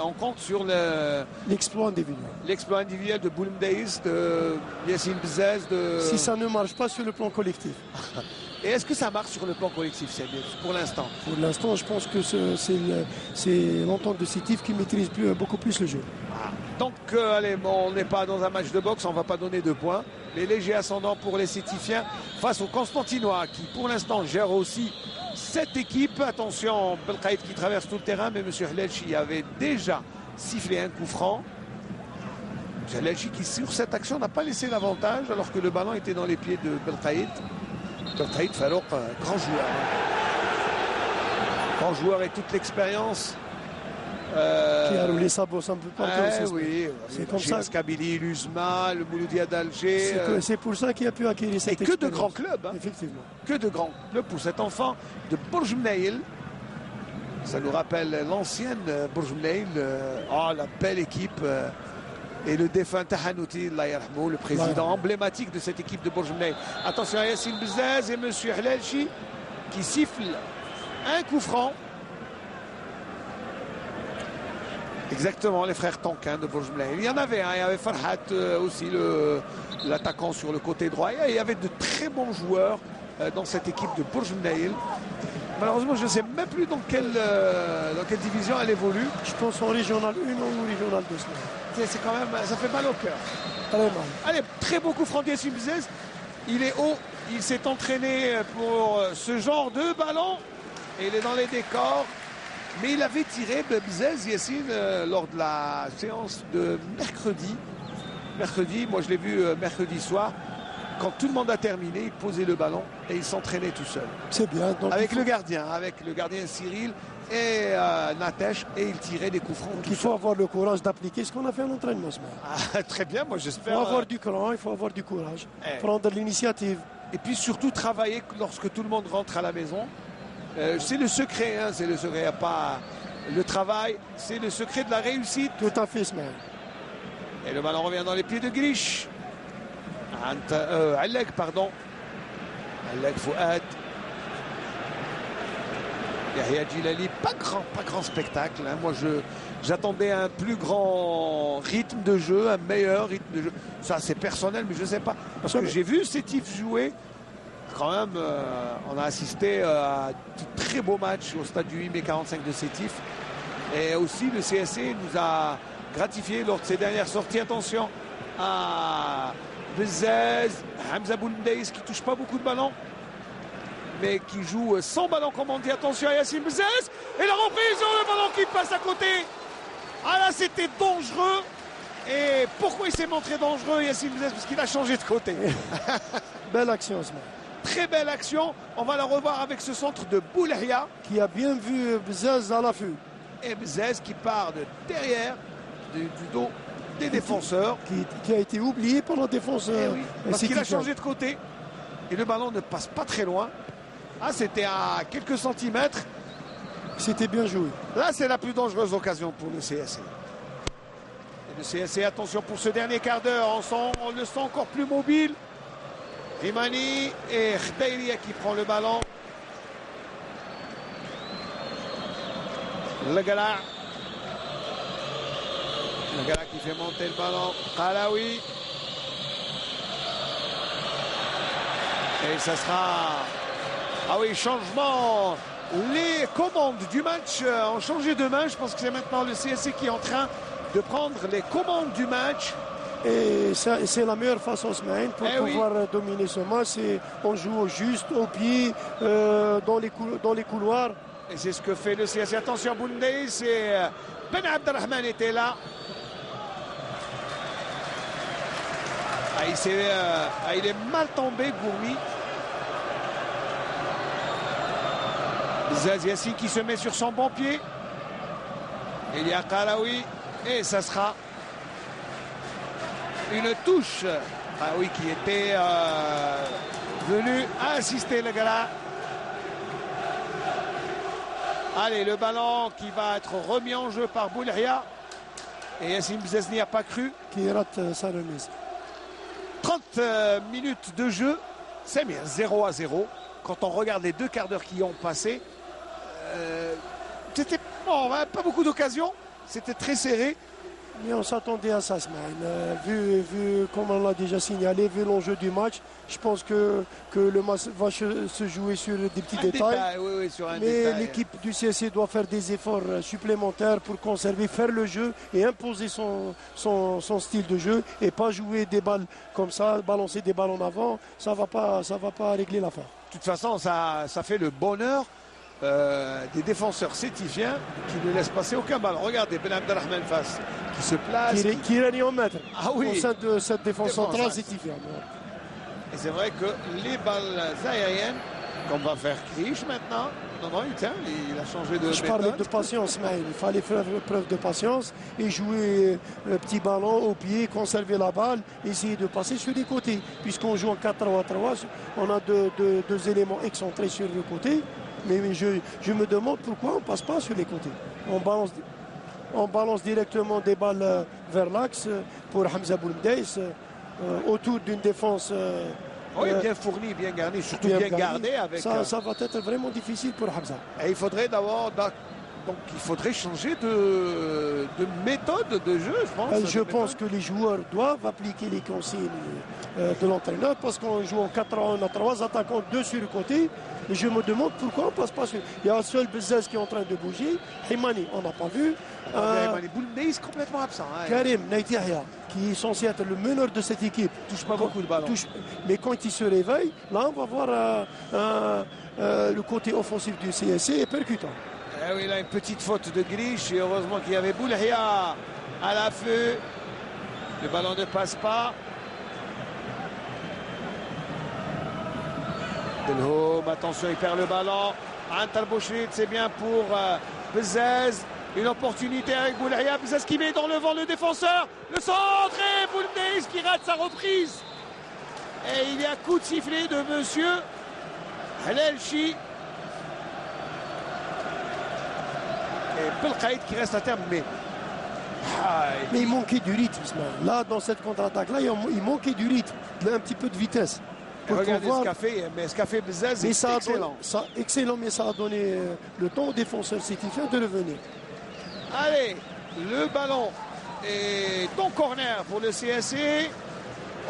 on compte sur l'exploit individuel. L'exploit individuel de Boulmdeis, de Yassine Bzez. Si ça ne marche pas sur le plan collectif. Et est-ce que ça marche sur le plan collectif, pour l'instant? Pour l'instant, je pense que c'est l'entente de Sétif qui maîtrise beaucoup plus le jeu. Ah. Donc, allez, bon, on n'est pas dans un match de boxe, on ne va pas donner 2 points. Mais léger ascendant pour les Sétifiens face aux Constantinois qui, pour l'instant, gèrent aussi cette équipe. Attention, Belkhaït qui traverse tout le terrain, mais M. Hlelchi avait déjà sifflé un coup franc. M. Hlelchi qui, sur cette action, n'a pas laissé l'avantage alors que le ballon était dans les pieds de Belkhaït. Belkhaït, Farouk, grand joueur. Grand joueur et toute l'expérience. Qui a roulé sa bosse un peu partout. Oui, c'est comme ça. Kabili, l'Uzma, le Mouloudia d'Alger. C'est pour ça qu'il a pu acquérir cette expérience. Et que de grands clubs. Hein. Effectivement. Que de grands clubs pour cet enfant de Bourj-Mnaïl. Ça nous rappelle l'ancienne Bourj-Mnaïl. La belle équipe. Et le défunt Tahanouti, le président emblématique de cette équipe de Bourj-Mnaïl. Attention à Yassine Bzez et M. Hlelchi qui siffle un coup franc. Exactement, les frères Tonkin de Bourj-Mnaïl. Il y en avait un, il y avait Farhat aussi, l'attaquant sur le côté droit. Et il y avait de très bons joueurs dans cette équipe de Bourj-Mnaïl. Malheureusement, je ne sais même plus dans quelle division elle évolue. Je pense en régional 1 ou régional 2. C'est quand même, ça fait mal au cœur. Très mal. Allez, très beau coup franc d'Yassine Bzez. Il est haut, il s'est entraîné pour ce genre de ballon. Et il est dans les décors. Mais il avait tiré Bzez, Yassine, lors de la séance de mercredi. Mercredi, moi je l'ai vu mercredi soir. Quand tout le monde a terminé, il posait le ballon et il s'entraînait tout seul. C'est bien. Donc avec le gardien Cyril et Natesh, et il tirait des coups francs. Il faut avoir le courage d'appliquer ce qu'on a fait à l'entraînement. Très bien, moi j'espère. Il faut avoir du cran, il faut avoir du courage. Prendre l'initiative. Et puis surtout travailler lorsque tout le monde rentre à la maison. C'est le secret, hein, c'est le secret. Il n'y a pas le travail, c'est le secret de la réussite. Tout à fait, Ismaël. Et le ballon revient dans les pieds de Grish. Alek, pardon. Alek Fouad. Yahya Djilali, pas grand spectacle. Hein. Moi, j'attendais un plus grand rythme de jeu, un meilleur rythme de jeu. Ça, c'est personnel, mais je ne sais pas. Parce que j'ai vu Sétif jouer. Quand même, on a assisté à de très beaux matchs au stade du 8 mai 45 de Sétif. Et aussi, le CSC nous a gratifié lors de ses dernières sorties. Attention à Bzez, Hamza Boulmdeis qui ne touche pas beaucoup de ballons, mais qui joue sans ballon, comme on dit. Attention à Yassine Bzez. Et la reprise, le ballon qui passe à côté. Ah là, c'était dangereux. Et pourquoi il s'est montré dangereux, Yassine Bzez? Parce qu'il a changé de côté. Belle action, ce mec. Très belle action. On va la revoir avec ce centre de Boulahia. Qui a bien vu Bzez à l'affût. Et Bzez qui part de derrière, du dos des défenseurs. Qui a été oublié par la défense. Oui, parce qu'il a changé de côté. Et le ballon ne passe pas très loin. Ah, c'était à quelques centimètres. C'était bien joué. Là, c'est la plus dangereuse occasion pour le CSC. Et le CSC, attention pour ce dernier quart d'heure. On le sent encore plus mobile. Imani et Khdaïria qui prend le ballon. Le Gala qui fait monter le ballon. Khalaoui. Et ça sera... Ah oui, changement. Les commandes du match ont changé de main. Je pense que c'est maintenant le CSC qui est en train de prendre les commandes du match. Et c'est la meilleure façon, Smaïn, pour pouvoir dominer ce match. On joue au juste, au pied, dans les couloirs. Et c'est ce que fait le CSC. Attention, Boulmdeis, et Ben Abdelrahman était là. Il est mal tombé, Gourmi. Zaz Yassine qui se met sur son bon pied. Il y a Karaoui et ça sera une touche. Karaoui qui était venu assister le gars. Allez, le ballon qui va être remis en jeu par Boulahia. Et Yassine Bzez n'y a pas cru. Qui rate sa remise. 30 minutes de jeu, c'est bien 0-0. Quand on regarde les 2 quarts d'heure qui ont passé, c'était bon, pas beaucoup d'occasions, c'était très serré. Mais on s'attendait à ça, Smaïn. Vu comme on l'a déjà signalé, vu l'enjeu du match, je pense que le match va se jouer sur des petits détails. Oui, sur un mais détail. l'équipe du CSC doit faire des efforts supplémentaires pour conserver, faire le jeu et imposer son style de jeu et pas jouer des balles comme ça, balancer des balles en avant. Ça va pas régler l'affaire. De toute façon, ça fait le bonheur des défenseurs sétifiens qui ne laissent passer aucun ballon. Regardez Ben Abdelrahman Fass qui se place. Qui règne en maître oui. au sein de cette défense centrale sétifienne. Et c'est vrai que les balles aériennes, qu'on va faire Krish maintenant, non, il a changé de Je méthode. parlais de patience, mais il fallait faire preuve de patience et jouer le petit ballon au pied, conserver la balle, essayer de passer sur les côtés. Puisqu'on joue en 4-3-3, on a deux éléments excentrés sur le côté. Mais je me demande pourquoi on ne passe pas sur les côtés. On balance directement des balles vers l'axe pour Hamza Boulmdeis autour d'une défense bien fournie, bien garnie, surtout bien gardée. Avec, ça va être vraiment difficile pour Hamza. Et il faudrait changer de méthode de jeu, je pense. Je pense que les joueurs doivent appliquer les consignes de l'entraîneur parce qu'on joue en 4 ans, on a 3 attaquants, 2 sur le côté. Et je me demande pourquoi on ne passe pas sur. Il y a un seul Bzez qui est en train de bouger. Himani, on n'a pas vu. Boulmdeis complètement absent. Karim Naïtiahia, qui est censé être le meneur de cette équipe. Touche pas beaucoup de ballons. Mais quand il se réveille, là on va voir le côté offensif du CSC est percutant. Oui, là, une petite faute de Grish. Et heureusement qu'il y avait Boulahia à l'affût. Le ballon ne passe pas. Delhomme, attention, il perd le ballon. Antal Bouchrit, c'est bien pour Bzez. Une opportunité avec Boulahia. Bzez qui met dans le vent le défenseur. Le centre et Boulmdeis qui rate sa reprise. Et il y a coup de sifflet de monsieur Helelchi. Et Belkhaïd qui reste à terme, mais il manquait du rythme. Là, dans cette contre-attaque-là, il manquait du rythme, un petit peu de vitesse. Regardez ce qu'a fait Bzez, c'est excellent. Excellent, mais ça a donné le temps aux défenseurs sétifiens de revenir. Allez, le ballon est en corner pour le CSC.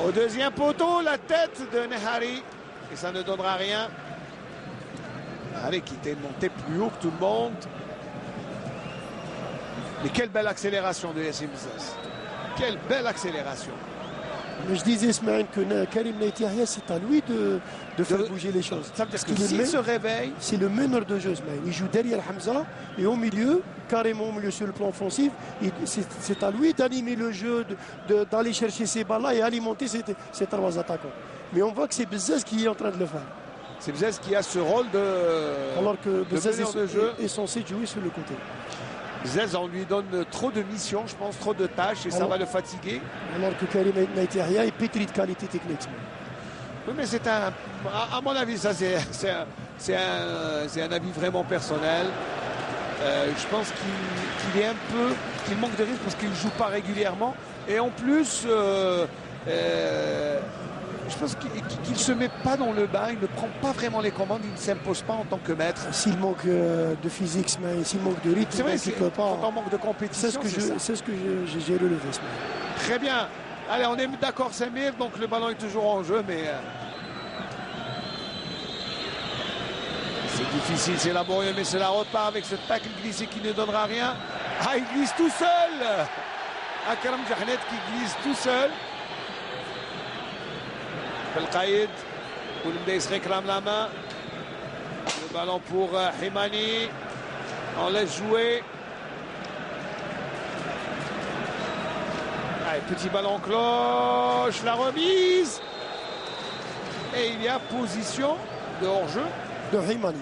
Au deuxième poteau, la tête de Nehari. Et ça ne donnera rien. Nehari qui était monté plus haut que tout le monde. Mais quelle belle accélération de Yassine Bzez. Quelle belle accélération. Mais je disais, Ismaël, que Karim Naïtiahia, c'est à lui de faire bouger les choses. Ça veut dire que s'il se réveille... C'est le meneur de jeu, Ismaël. Il joue derrière Hamza et au milieu, carrément au milieu sur le plan offensif. C'est à lui d'animer le jeu, d'aller chercher ces balles-là et alimenter ces 3 attaquants. Mais on voit que c'est Bzez qui est en train de le faire. C'est Bzez qui a ce rôle alors que Bzez est censé jouer sur le côté. Bzez, on lui donne trop de missions, je pense, trop de tâches et ça va le fatiguer. Alors que Karim Naïtiahia est pétri de qualité technique. Oui, mais c'est à mon avis, ça c'est un avis vraiment personnel. Je pense qu'il manque de rythme parce qu'il ne joue pas régulièrement. Et en plus, je pense qu'il ne se met pas dans le bain, il ne prend pas vraiment les commandes, il ne s'impose pas en tant que maître. S'il manque de physique, s'il manque de rythme, c'est vrai, il ne peut pas. Quand on manque de compétition, c'est ce que j'ai relevé. Très bien. Allez, on est d'accord, Samir, donc le ballon est toujours en jeu, mais c'est difficile, c'est laborieux, mais cela repart avec ce tacle glissé qui ne donnera rien. Ah, il glisse tout seul. Akram Jahnet qui glisse tout seul. Belkhaïd, Boulmdeis réclame la main. Le ballon pour Himani. On laisse jouer. Allez, petit ballon cloche, la remise. Et il y a position de hors-jeu de Himani.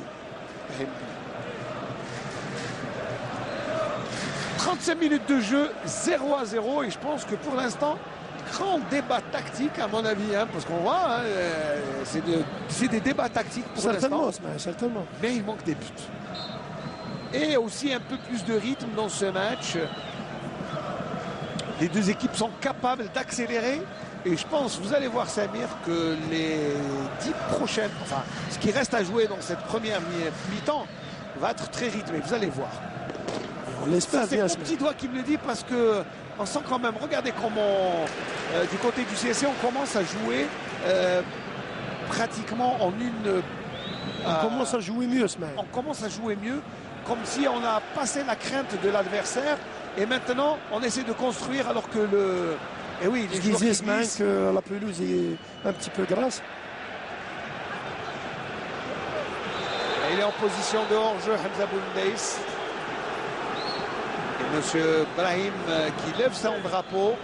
25 minutes de jeu, 0-0. Et je pense que pour l'instant, grand débat tactique à mon avis, hein, parce qu'on voit, hein, c'est des débats tactiques pour l'instant. Certainement. Mais il manque des buts. Et aussi un peu plus de rythme dans ce match. Les deux équipes sont capables d'accélérer. Et je pense, vous allez voir Samir, que les 10 prochaines, enfin ce qui reste à jouer dans cette première mi-temps va être très rythmé. Vous allez voir. On l'espère C'est bien. mon petit doigt qui me le dit parce que on sent quand même, regardez comment du côté du CSC on commence à jouer pratiquement en une... On commence à jouer mieux ce match. On commence à jouer mieux, comme si on a passé la crainte de l'adversaire et maintenant on essaie de construire alors que le... Et oui, Je disais ce match que la pelouse est un petit peu grasse. Il est en position de hors-jeu, Hamza Boundeis. Et monsieur Brahim qui lève son drapeau.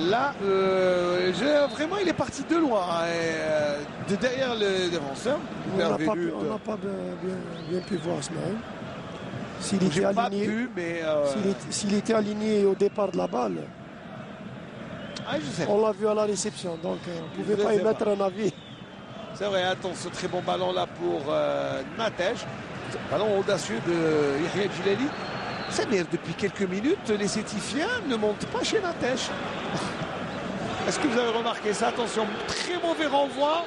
Là, vraiment, il est parti de loin, de derrière le défenseur. On n'a pas bien pu voir ce match. S'il était aligné, s'il était aligné au départ de la balle, on l'a vu à la réception, donc on ne pouvait pas y mettre un avis. C'est vrai, attends, ce très bon ballon là pour Natej. Ballon audacieux de Yahya Djilali. C'est bien, depuis quelques minutes, les Sétifiens ne montent pas chez Natej. Est-ce que vous avez remarqué ça? Attention, très mauvais renvoi.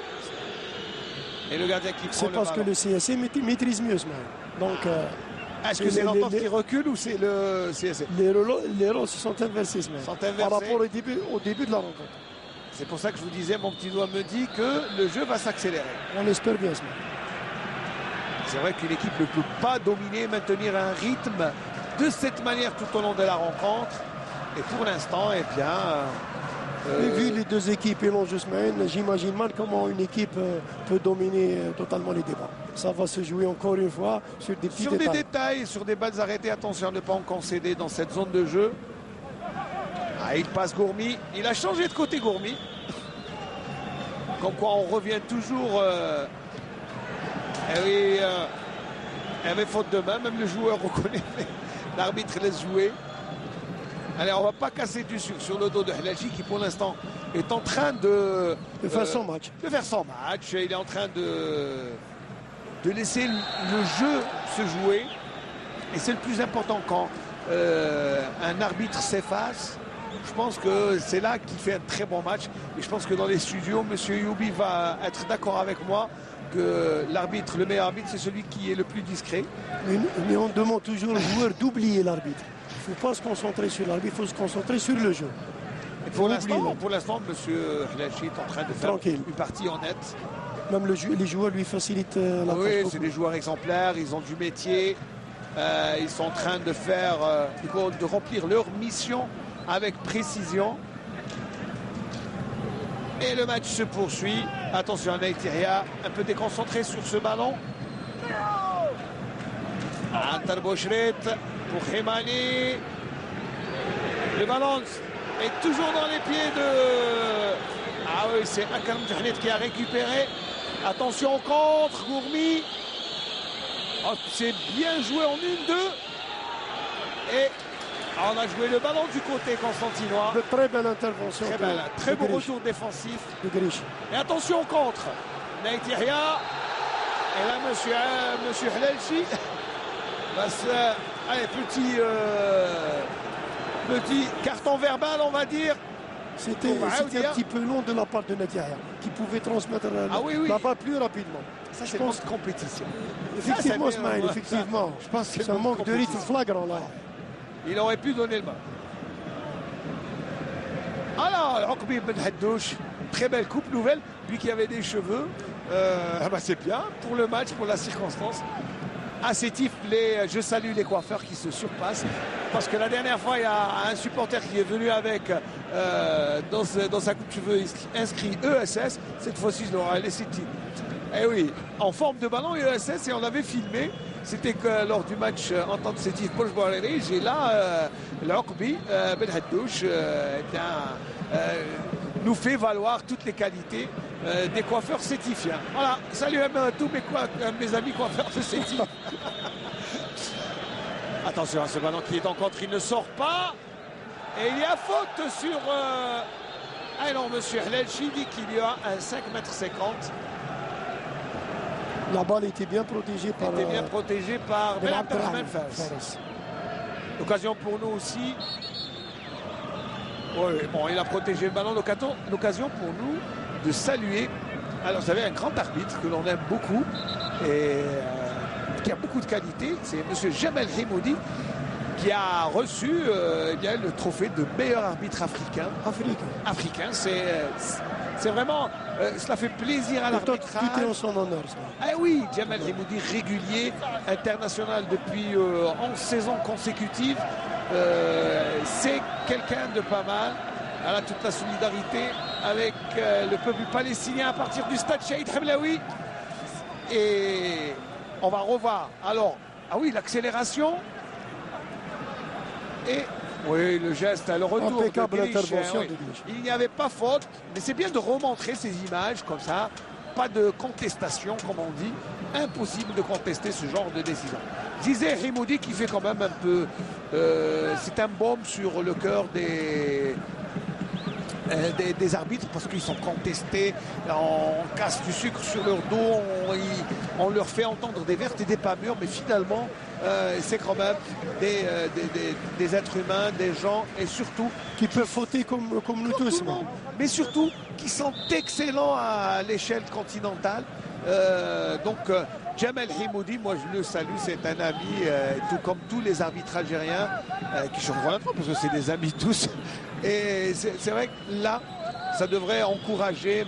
Et le gardien qui prend c'est le parce ballon. que le CSC maîtrise mieux ce match. Donc, est-ce que c'est l'entente qui recule ou c'est le CSC? Les rôles se sont inversés ce match par rapport au début de la rencontre. C'est pour ça que je vous disais, mon petit doigt me dit que le jeu va s'accélérer. On l'espère bien ce match. C'est vrai qu'une équipe ne peut pas dominer, maintenir un rythme de cette manière tout au long de la rencontre. Et pour l'instant, eh bien... Et vu les deux équipes et l'enjeu semaine, j'imagine mal comment une équipe peut dominer totalement les débats. Ça va se jouer encore une fois sur des petits détails. Sur des détails, sur des balles arrêtées. Attention à ne pas en concéder dans cette zone de jeu. Ah, il passe Gourmi. Il a changé de côté Gourmi. Comme quoi on revient toujours... il y avait faute de main. Même le joueur reconnaît. L'arbitre laisse jouer. Allez, on ne va pas casser du sucre sur le dos de Hlajji qui pour l'instant est en train de faire son match. De faire son match. Il est en train de laisser le jeu se jouer. Et c'est le plus important quand un arbitre s'efface. Je pense que c'est là qu'il fait un très bon match. Et je pense que dans les studios, M. Youbi va être d'accord avec moi que l'arbitre, le meilleur arbitre, c'est celui qui est le plus discret. Mais on demande toujours aux joueurs d'oublier l'arbitre. Il ne faut pas se concentrer sur l'arbitre, il faut se concentrer sur le jeu. Et pour l'instant, M. Hlajji est en train de faire une partie honnête. Même les joueurs lui facilitent la tâche. Oui, c'est des joueurs exemplaires, ils ont du métier. Ils sont en train de faire, de remplir leur mission avec précision. Et le match se poursuit. Attention à Naïtiria, un peu déconcentré sur ce ballon. Antar Boshret pour Khemani. Le ballon est toujours dans les pieds de... Ah oui, c'est Akram Djahnet qui a récupéré. Attention au contre, Gourmi. Oh, c'est bien joué en 1-2. Et on a joué le ballon du côté constantinois. De très belle intervention. Très beau retour défensif. De Grish. Et attention au contre. Naïtiria. Et là, monsieur Hlajji. Allez, petit carton verbal, on va dire. C'était un petit peu long de la part de Naïtiria, qui pouvait transmettre la balle plus rapidement. Ça, c'est une compétition. Effectivement, Smaïl, effectivement. Je pense que c'est un manque de rythme flagrant là. Il aurait pu donner le ballon. Alors, Okbi Ben Haddouche, très belle coupe nouvelle, lui qui avait des cheveux. C'est bien pour le match, pour la circonstance. À Sétif, je salue les coiffeurs qui se surpassent. Parce que la dernière fois, il y a un supporter qui est venu avec, dans sa coupe de cheveux inscrit ESS. Cette fois-ci, je l'aurais laissé titre. Eh oui, en forme de ballon ESS, et on avait filmé. C'était que lors du match Entente Sétif Poche Boilerie. J'ai là l'Okbi Ben Haddouche, nous fait valoir toutes les qualités des coiffeurs sétifiens. Voilà, salut à tous mes amis coiffeurs de Sétif. Attention à ce ballon qui est en contre, il ne sort pas. Et il y a faute sur... Ah non, monsieur Hlelchi dit qu'il y a un 5,50 m. La balle était bien protégée par... Ben Abdelrahman Fares. L'occasion pour nous aussi. Oui, bon, il a protégé le ballon. L'occasion pour nous de saluer. Alors, vous savez, un grand arbitre que l'on aime beaucoup et qui a beaucoup de qualité, c'est monsieur Jamel Rimoudi, qui a reçu le trophée de meilleur arbitre africain. Africain, c'est vraiment... cela fait plaisir à l'arbitrage. Tout est en son honneur. Ah oui, Jamel Rimoudi, régulier, international depuis 11 saisons consécutives. C'est quelqu'un de pas mal. Elle a toute la solidarité avec le peuple palestinien à partir du stade Shahid Hamlaoui. Et on va revoir. Alors, ah oui, l'accélération. Et oui, le geste, le retour impeccable de Grealish, intervention oui. de Grealish. Il n'y avait pas faute, mais c'est bien de remontrer ces images comme ça. Pas de contestation, comme on dit. Impossible de contester ce genre de décision. Disait Rimoudi qui fait quand même un peu... c'est un baume sur le cœur des arbitres parce qu'ils sont contestés, on casse du sucre sur leur dos, on leur fait entendre des vertes et des pas mûres, mais finalement c'est quand même des êtres humains, des gens et surtout Qui peuvent fauter comme nous tous. mais surtout qui sont excellents à l'échelle continentale. Jamel Rimoudi, moi je le salue, c'est un ami, tout comme tous les arbitres algériens qui se revoient parce que c'est des amis tous. Et c'est vrai que là, ça devrait encourager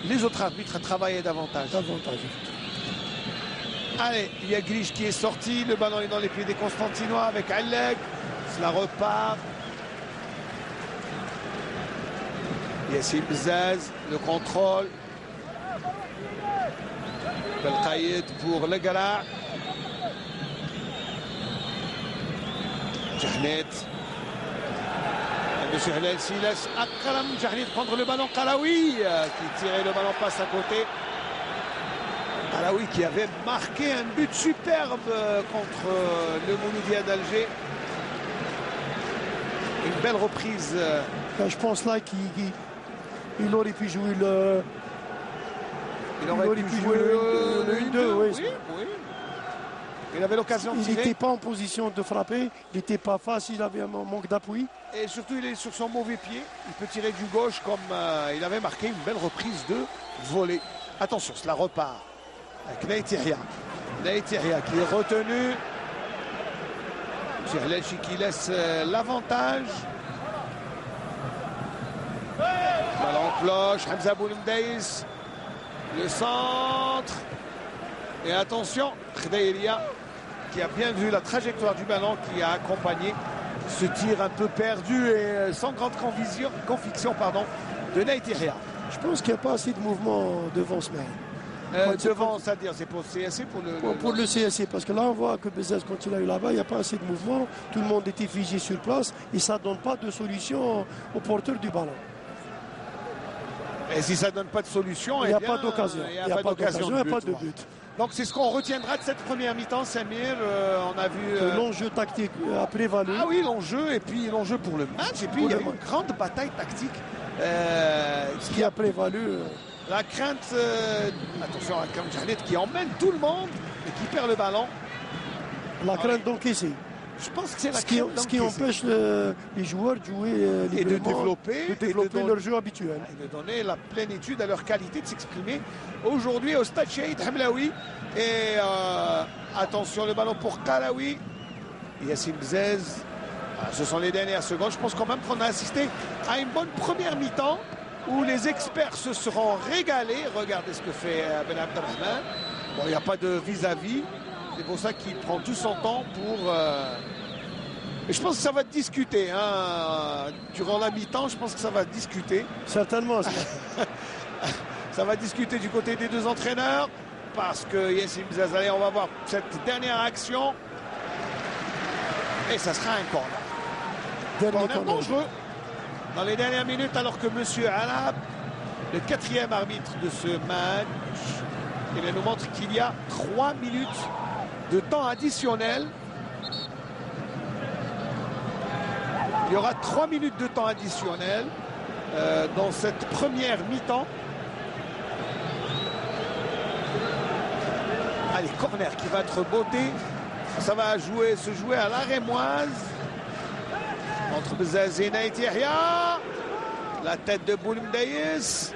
les autres arbitres à travailler davantage. Allez, il y a Grealish qui est sorti, le ballon est dans les pieds des Constantinois avec Alleg, cela repart. Yassine Bzaz, le contrôle. Belkhaïd pour le Gala. Jahnet. Monsieur Hlelchi laisse Akram Jahnet prendre le ballon. Qalaoui qui tirait le ballon, passe à côté. Qalaoui qui avait marqué un but superbe contre le Mouloudia d'Alger. Une belle reprise. Je pense là qu'il aurait pu jouer Il aurait pu jouer le 1-2, oui. Il avait l'occasion de Il tirer. n'était pas en position de frapper, il n'était pas face, il avait un manque d'appui. Et surtout, il est sur son mauvais pied. Il peut tirer du gauche comme il avait marqué une belle reprise de volée. Attention, cela repart avec Naïtiria. Naïtiria qui est retenu. Hlelchi qui laisse l'avantage. Ballon cloche, Hamza Bouloumdaïs. Le centre. Et attention, Khdaïria qui a bien vu la trajectoire du ballon, qui a accompagné ce tir un peu perdu et sans grande conviction de Naïtiria. Je pense qu'il n'y a pas assez de mouvement devant ce match. Devant, c'est-à-dire, c'est pour le CSC pour le CSC, parce que là on voit que Bezès, quand il a eu là-bas, il n'y a pas assez de mouvement, tout le monde était figé sur place et ça ne donne pas de solution au porteur du ballon. Et si ça ne donne pas de solution, il n'y a pas d'occasion. Il n'y a pas d'occasion, il n'y a pas de but. Donc c'est ce qu'on retiendra de cette première mi-temps, Samir. On a vu... L'enjeu tactique a prévalu. Ah oui, l'enjeu, et puis l'enjeu pour le match. Et puis il y a eu une grande bataille tactique. Ce qui a prévalu... La crainte, attention à Akram Jahnet qui emmène tout le monde et qui perd le ballon. La crainte d'encaisser. Je pense que c'est la crainte d'encaisser. Ce qui empêche les joueurs de jouer et de développer leur jeu habituel. Et de donner la plénitude à leur qualité de s'exprimer aujourd'hui au stade Shahid Hamlaoui. Et attention, le ballon pour Qalaoui. Yassine Bzez. Ce sont les dernières secondes. Je pense quand même qu'on a assisté à une bonne première mi-temps où les experts se seront régalés. Regardez ce que fait Ben Abdelrahman. Bon, il n'y a pas de vis-à-vis. C'est pour ça qu'il prend tout son temps pour... Et je pense que ça va discuter. Hein. Durant la mi-temps, je pense que ça va discuter. Certainement. Ça va discuter du côté des deux entraîneurs. Parce que Yassine Bzaz, on va voir cette dernière action. Et ça sera un corner. Dernier corner dangereux. dans les dernières minutes, alors que M. Alab, le 4e arbitre de ce match, eh bien, nous montre qu'il y a 3 minutes de temps additionnel. Il y aura 3 minutes de temps additionnel dans cette première mi-temps. Allez, corner qui va être botté. Ça va se jouer à la rémoise. Entre Bzaz et Naït Yahya. La tête de Boulimdaïs.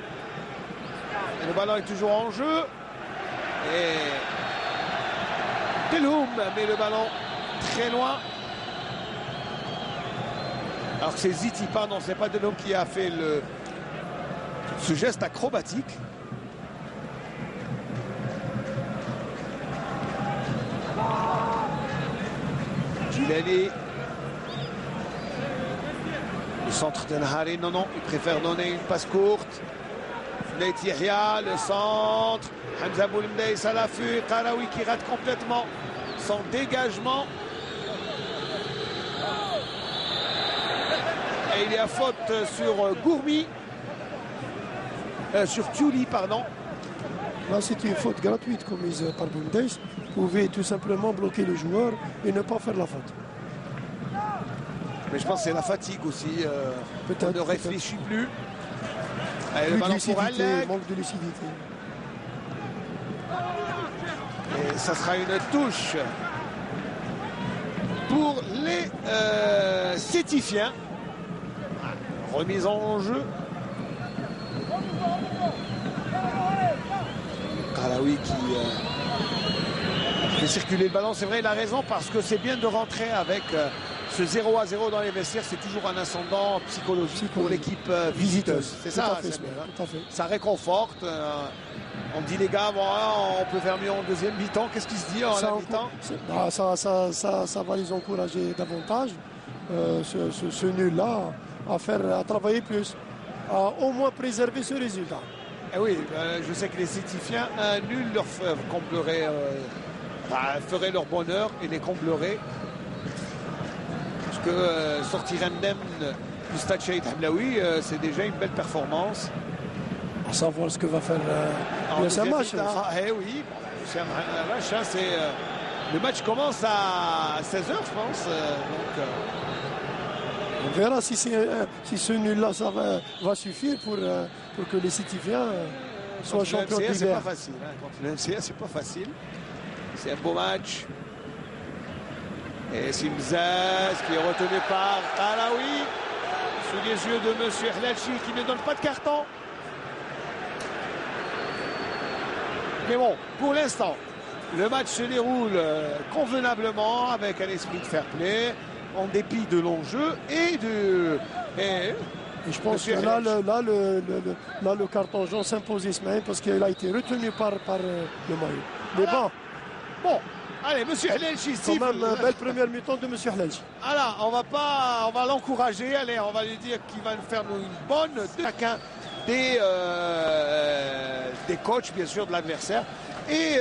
Et le ballon est toujours en jeu. Et Delhoum met le ballon très loin. Alors que c'est Ziti, pardon, c'est pas Delhoum qui a fait ce geste acrobatique. Gilali. Le centre de Nahari, non, il préfère donner une passe courte. Naït Yahya, le centre. Hamza Boulimdaïs à l'affût. Qaraoui qui rate complètement son dégagement. Et il y a faute sur Gourmi. Sur Tiouli, pardon. Là, c'est une faute gratuite commise par Boulimdaïs. Vous pouvez tout simplement bloquer le joueur et ne pas faire la faute. Mais je pense que c'est la fatigue aussi. On ne réfléchit plus. Allez, Plus le ballon de pour lucidité, Alec. manque de lucidité. Et ça sera une touche pour les Sétifiens. Remise en jeu. Qaraoui qui fait circuler le ballon. C'est vrai, il a raison parce que c'est bien de rentrer avec ce 0-0 dans les vestiaires. C'est toujours un ascendant psychologique pour l'équipe visiteuse. C'est ça, tout à fait. ça réconforte. On dit les gars, voilà, on peut faire mieux en deuxième mi-temps. Qu'est-ce qui se dit en la mi-temps? Ça va les encourager davantage, ce nul-là, à travailler plus, à au moins préserver ce résultat. Eh oui, je sais que les Sétifiens, un nul leur comblerait, ferait leur bonheur et les comblerait. Parce que sortir indemne du Stade Shahid Hamlaoui, c'est déjà une belle performance. À savoir ce que va faire le match. Eh oui, c'est un match. Le match commence à 16h, je pense. On verra si ce nul-là va suffire pour que les Sétifiens soient champions d'hiver. C'est pas facile. Contre le MCA, c'est pas facile. C'est un beau match. Et Simzaz qui est retenu par Qaraoui sous les yeux de M. Hlelchi qui ne donne pas de carton. Mais bon, pour l'instant, le match se déroule convenablement avec un esprit de fair play, en dépit de l'enjeu et je pense que là, le carton jaune s'impose Ismaël parce qu'il a été retenu par le maillot. Mais bon, allez, M. Hlelchi, quand même, belle première mi-temps de M. Hlelchi. Alors, on va l'encourager. Allez, on va lui dire qu'il va nous faire une bonne chacun des coachs, bien sûr, de l'adversaire. Et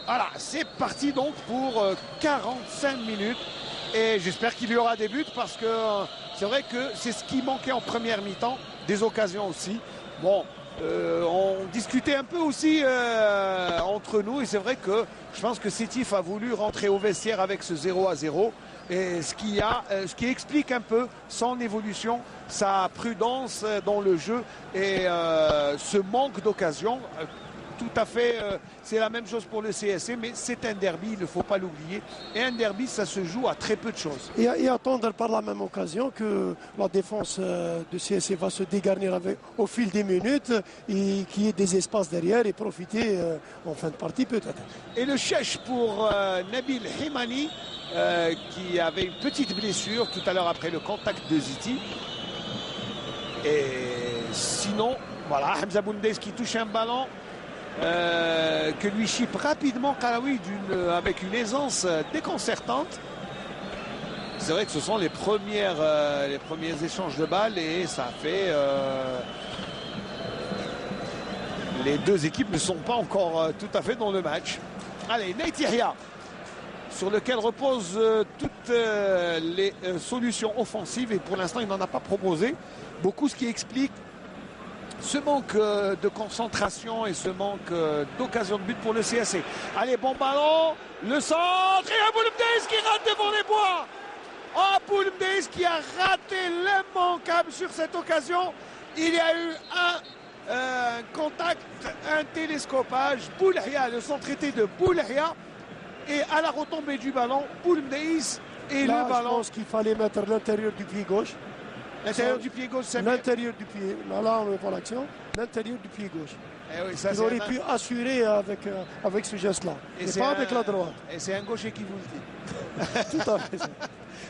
voilà, c'est parti donc pour 45 minutes. Et j'espère qu'il y aura des buts parce que c'est vrai que c'est ce qui manquait en première mi-temps, des occasions aussi. Bon, on discutait un peu aussi entre nous et c'est vrai que je pense que Sétif a voulu rentrer au vestiaire avec ce 0-0 et ce qui explique un peu son évolution, sa prudence dans le jeu et ce manque d'occasion. Tout à fait, c'est la même chose pour le CSC, mais c'est un derby, il ne faut pas l'oublier. Et un derby, ça se joue à très peu de choses. Et attendre par la même occasion que la défense de CSC va se dégarnir au fil des minutes et qu'il y ait des espaces derrière et profiter en fin de partie peut-être. Et le chèche pour Nabil Himani, qui avait une petite blessure tout à l'heure après le contact de Ziti. Et sinon, voilà, Hamza Boulimdaïs qui touche un ballon. Que lui chipe rapidement Qaraoui avec une aisance déconcertante. C'est vrai que ce sont les premiers échanges de balles et ça fait les deux équipes ne sont pas encore tout à fait dans le match. Allez, Naït Yahya sur lequel reposent toutes les solutions offensives. Et pour l'instant, il n'en a pas proposé beaucoup, ce qui explique ce manque de concentration et ce manque d'occasion de but pour le CSC. Allez, bon ballon, le centre, et Aboulmdeis qui rate devant les bois. Aboulmdeis qui a raté l'immanquable sur cette occasion. Il y a eu un contact, un télescopage. Boulahia, le centre était de Boulahia. Et à la retombée du ballon, Aboulmdeis et là, le ballon. Je pense qu'il fallait mettre l'intérieur du pied gauche. L'intérieur du pied gauche, c'est l'intérieur du pied. Là, on voit l'action. L'intérieur du pied gauche. Oui, ça, il aurait pu assurer avec ce geste-là. Et pas avec la droite. Et c'est un gaucher qui vous le dit. Tout à fait.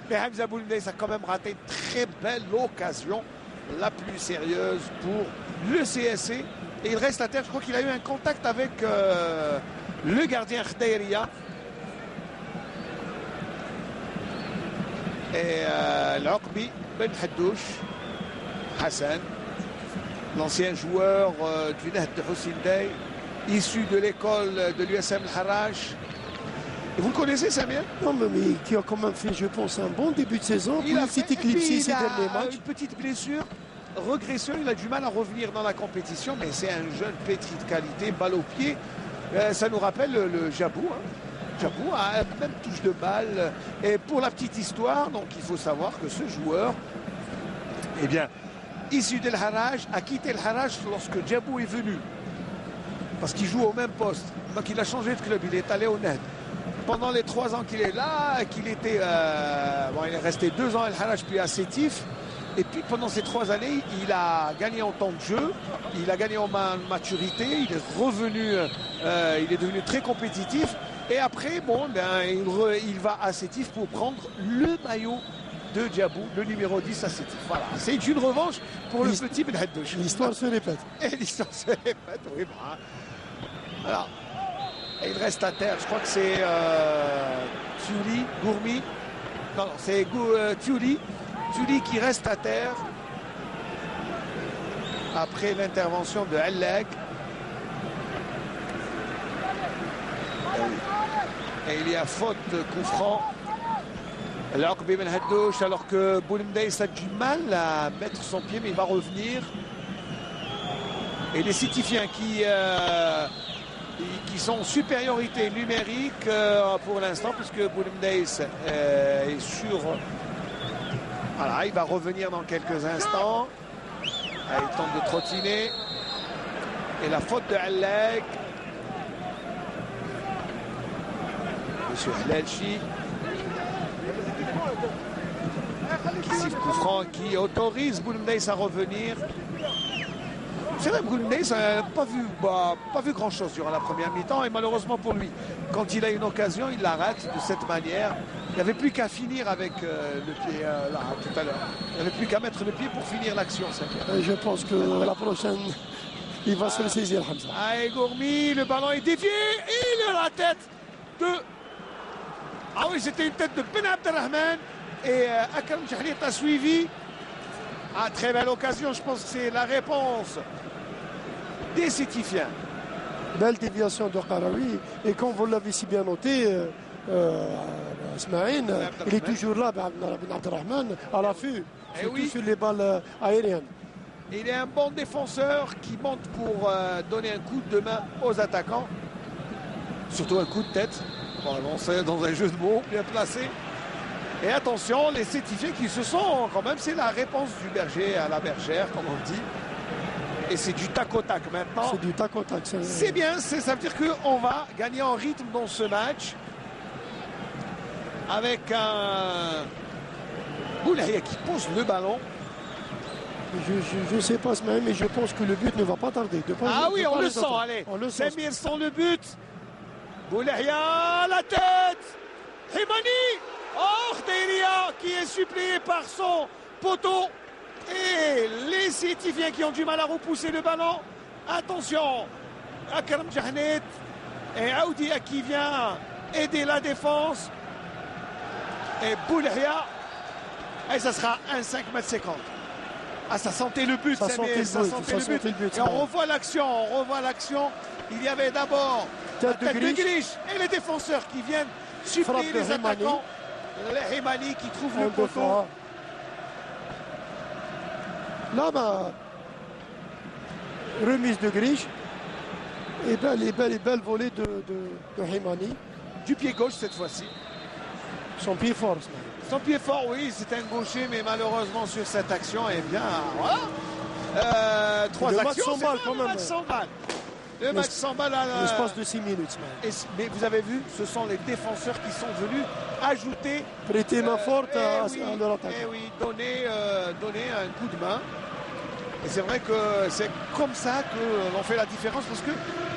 Mais Hamza Aboulmdeis a quand même raté une très belle occasion, la plus sérieuse pour le CSC. Et il reste à terre. Je crois qu'il a eu un contact avec le gardien Khdaïria. Et l'Aqbi Ben Haddouch Hassan, l'ancien joueur du Nahd de Hussein Day, issu de l'école de l'USM Al-Harraj. Et vous le connaissez, Samir? Non, mais qui a quand même fait, je pense, un bon début de saison. Il a été éclipsé ces derniers matchs. Une petite blessure, régression, il a du mal à revenir dans la compétition, mais c'est un jeune pétri de qualité, balle au pied. Ça nous rappelle le Jabou. Jabou a une même touche de balle. Et pour la petite histoire, donc il faut savoir que ce joueur, eh bien, issu d'El Harraj, a quitté El Harraj lorsque Jabou est venu. Parce qu'il joue au même poste. Donc il a changé de club, il est allé au Nahd. Pendant les 3 ans qu'il est là, qu'il était, il est resté 2 ans à El Harraj puis à Sétif. Et puis pendant ces 3 années, il a gagné en temps de jeu, il a gagné en maturité, il est revenu, il est devenu très compétitif. Et après, bon, il va à Sétif pour prendre le maillot de Djabou, le numéro 10 à Sétif. Voilà, c'est une revanche pour le petit Ben Haddouch. L'histoire se répète. Et l'histoire se répète, oui. Alors, et il reste à terre, je crois que c'est Tiouli, Gourmi. Non, c'est Tiouli. Tiouli qui reste à terre après l'intervention de Hallag. Et il y a faute, coup franc. L'Aqbi Ben Haddouch, alors que Aboulmdeis a du mal à mettre son pied, mais il va revenir. Et les Sétifiens qui sont en supériorité numérique pour l'instant, puisque Aboulmdeis est sur. Voilà, il va revenir dans quelques instants. Il tente de trottiner. Et la faute de Hallag. Monsieur Hlalchi qui siffle coup franc, qui autorise Aboulmdeis à revenir. C'est vrai, Aboulmdeis n'a pas vu grand chose durant la première mi-temps, et malheureusement pour lui, quand il a une occasion, il la rate de cette manière. Il n'y avait plus qu'à finir avec le pied là tout à l'heure. Il n'y avait plus qu'à mettre le pied pour finir l'action. Je pense que la prochaine, il va se le saisir, Hamza. Allez, Gourmi, le ballon est dévié et il a la tête de. Ah oui, c'était une tête de Ben Abdelrahman et Akram Jahlit a suivi. Ah, très belle occasion, je pense que c'est la réponse des Sétifiens. Belle déviation de Qarawi. Et comme vous l'avez si bien noté, Ismaïn, il est toujours là, Ben Abdelrahman, à l'affût, surtout sur les balles aériennes. Il est un bon défenseur qui monte pour donner un coup de main aux attaquants. Surtout un coup de tête. Bon, c'est dans un jeu de mots bien placé. Et attention, les Sétifiens qui se sont quand même, c'est la réponse du berger à la bergère, comme on dit. Et c'est du tac au tac maintenant. C'est du tac au tac. C'est bien, ça veut dire qu'on va gagner en rythme dans ce match. Avec un Boulahia qui pose le ballon. Je ne sais pas, mais je pense que le but ne va pas tarder. Oui, on le sent, allez. Samir sent le but. Boulahia, la tête. Himani. Oh, Khdaïria qui est suppléé par son poteau. Et les Sétifiens qui ont du mal à repousser le ballon. Attention, Akram Jahlit et Aoudia qui vient aider la défense. Et Boulahia. Et ça sera un 5,50 m. Ah, ça sentait le but, ça sentait le but. Et on revoit l'action, Il y avait d'abord la tête de Grish et les défenseurs qui viennent supplie de les Himani. attaquants. Les Himani qui trouvent le En poteau. défense. Là, bah, remise de Grish. Et belle volée de Himani. Du pied gauche cette fois-ci. Son pied fort. Son pied fort, oui, c'est un gaucher, mais malheureusement sur cette action, eh bien, voilà. 3 Le match actions, sans balle, c'est quand le même. match sans balle. Le match sans balle à L'espace de 6 minutes. mais vous avez vu, ce sont les défenseurs qui sont venus ajouter. Prêter main forte à oui, leur attaque. oui, donner un coup de main. Et c'est vrai que c'est comme ça qu'on fait la différence parce que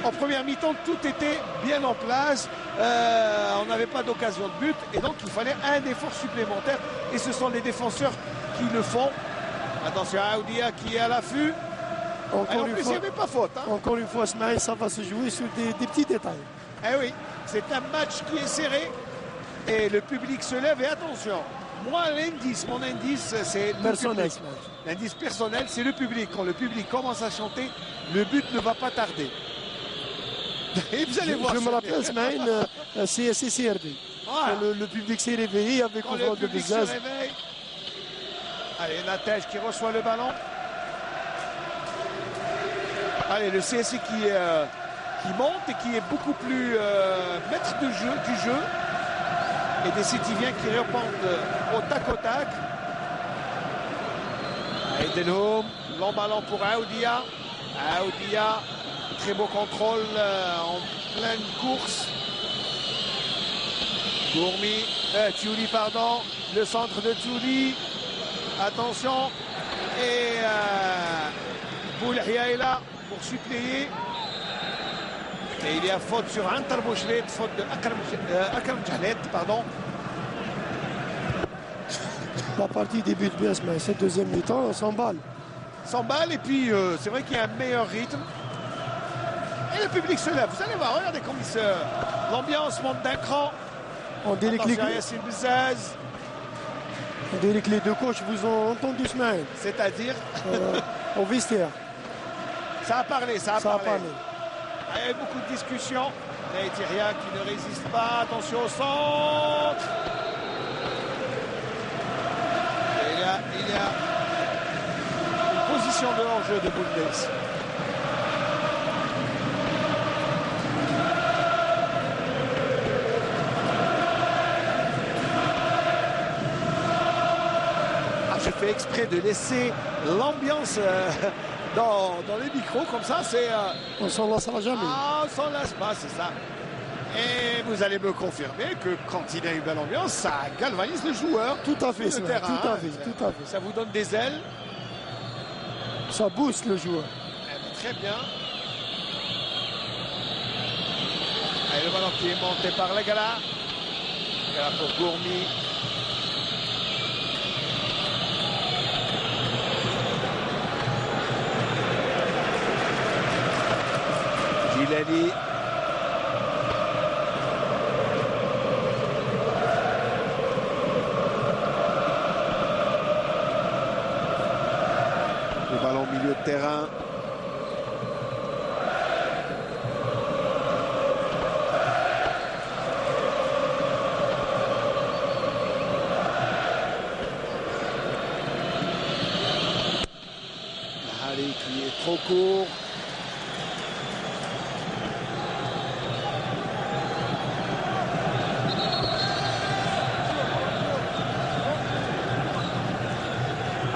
en première mi-temps, tout était bien en place. On n'avait pas d'occasion de but et donc il fallait un effort supplémentaire. Et ce sont les défenseurs qui le font. Attention à Aoudia qui est à l'affût. Et en plus, il n'y avait pas faute. Hein. Encore une fois, Smaïl, ça va se jouer sur des petits détails. Eh oui, c'est un match qui est serré et le public se lève. Et attention, moi, mon indice, c'est le Personnel. public. L'indice personnel, c'est le public. Quand le public commence à chanter, le but ne va pas tarder. Et vous allez voir. Je me rappelle, Smaïl, CSC CRD. Voilà. Quand le public s'est réveillé avec Quand le le vol de public se Bezaz. réveille. Allez, Natège qui reçoit le ballon. Allez, le CSC qui monte et qui est beaucoup plus maître du jeu. Et des Sétiviens qui répondent au tac au tac. Allez, Delhomme, long ballon pour Aoudia. Aoudia, très beau contrôle en pleine course. Tiouli, pardon. Le centre de Tiouli. Attention. Et Boulhia est là pour suppléer. Et il y a faute sur Antar Bouchlet, faute de Akram Djahlet, pardon. La partie débute bien, mais cette deuxième mi-temps, 100 balles. 100 balles et puis c'est vrai qu'il y a un meilleur rythme. Et le public se lève. Vous allez voir, regardez comme l'ambiance monte d'un cran. On dirait que Yassine Bezaz. les deux coachs vous ont entendu, Smaïl. C'est-à-dire Au vestiaire. ça a parlé. Ça a parlé. Il y a eu beaucoup de discussions. Neitiria qui ne résiste pas. Attention au centre. Et là, il y a une position de hors-jeu de Bundes. Je fais exprès de laisser l'ambiance dans les micros, comme ça, c'est... On s'en lassera jamais. Ah, on s'en lasse pas, c'est ça. Et vous allez me confirmer que quand il y a une belle ambiance, ça galvanise le joueur. Tout à fait, le Smaïl, terrain. tout à fait. Ça vous donne des ailes. Ça booste le joueur. Très bien. Allez, le ballon qui est monté par Legala. Legala pour Gourmi. Gilali. Le ballon au milieu de terrain. Allez, qui est trop court.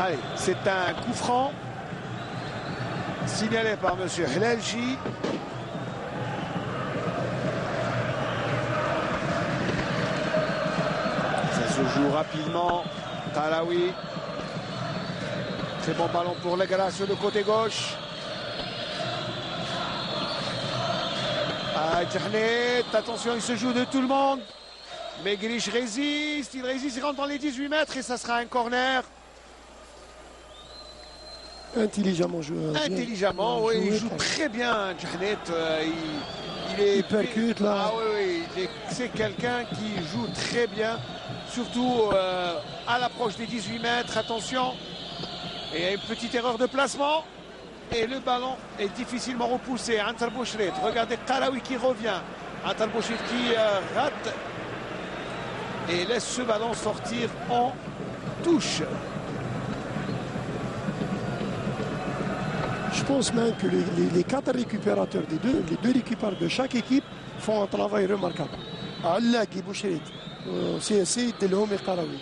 Allez, c'est un coup franc signalé par M. Helalji. Ça se joue rapidement. Talawi. Très bon ballon pour Legala sur le côté gauche. Djahlet, attention, il se joue de tout le monde. Mais Grish résiste, il rentre dans les 18 mètres et ça sera un corner. Intelligemment joué. Intelligemment, oui, il joue très bien, Djahlet. Il percute là. Ah oui, c'est quelqu'un qui joue très bien, surtout à l'approche des 18 mètres. Attention, et il y a une petite erreur de placement. Et le ballon est difficilement repoussé. Antar Bouchret, regardez Talawi qui revient. Antar Bouchret qui rate et laisse ce ballon sortir en touche. Je pense même que les 4 récupérateurs les deux récupérateurs de chaque équipe font un travail remarquable. Allah, Boucherit, CSC, Delhomme et Qarawi.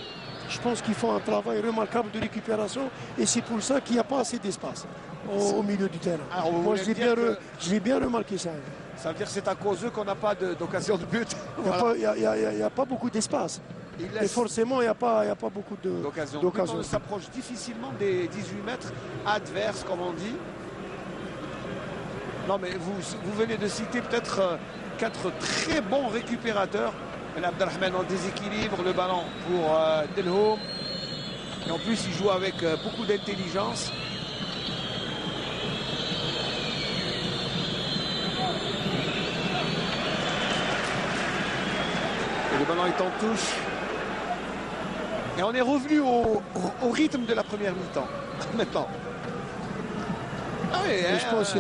Je pense qu'ils font un travail remarquable de récupération et c'est pour ça qu'il n'y a pas assez d'espace au milieu du terrain. Alors, moi, je l'ai bien remarqué ça. Ça veut dire que c'est à cause d'eux qu'on n'a pas d'occasion de but. Il n'y a pas beaucoup d'espace. Et forcément, il n'y a pas beaucoup d'occasion. On s'approche difficilement des 18 mètres adverses, comme on dit. Non, mais vous venez de citer peut-être 4 très bons récupérateurs. Abdelrahman en déséquilibre, le ballon pour Delhomme. Et en plus, il joue avec beaucoup d'intelligence. Et le ballon est en touche. Et on est revenu au rythme de la première mi-temps. Maintenant. Ah oui, je pense que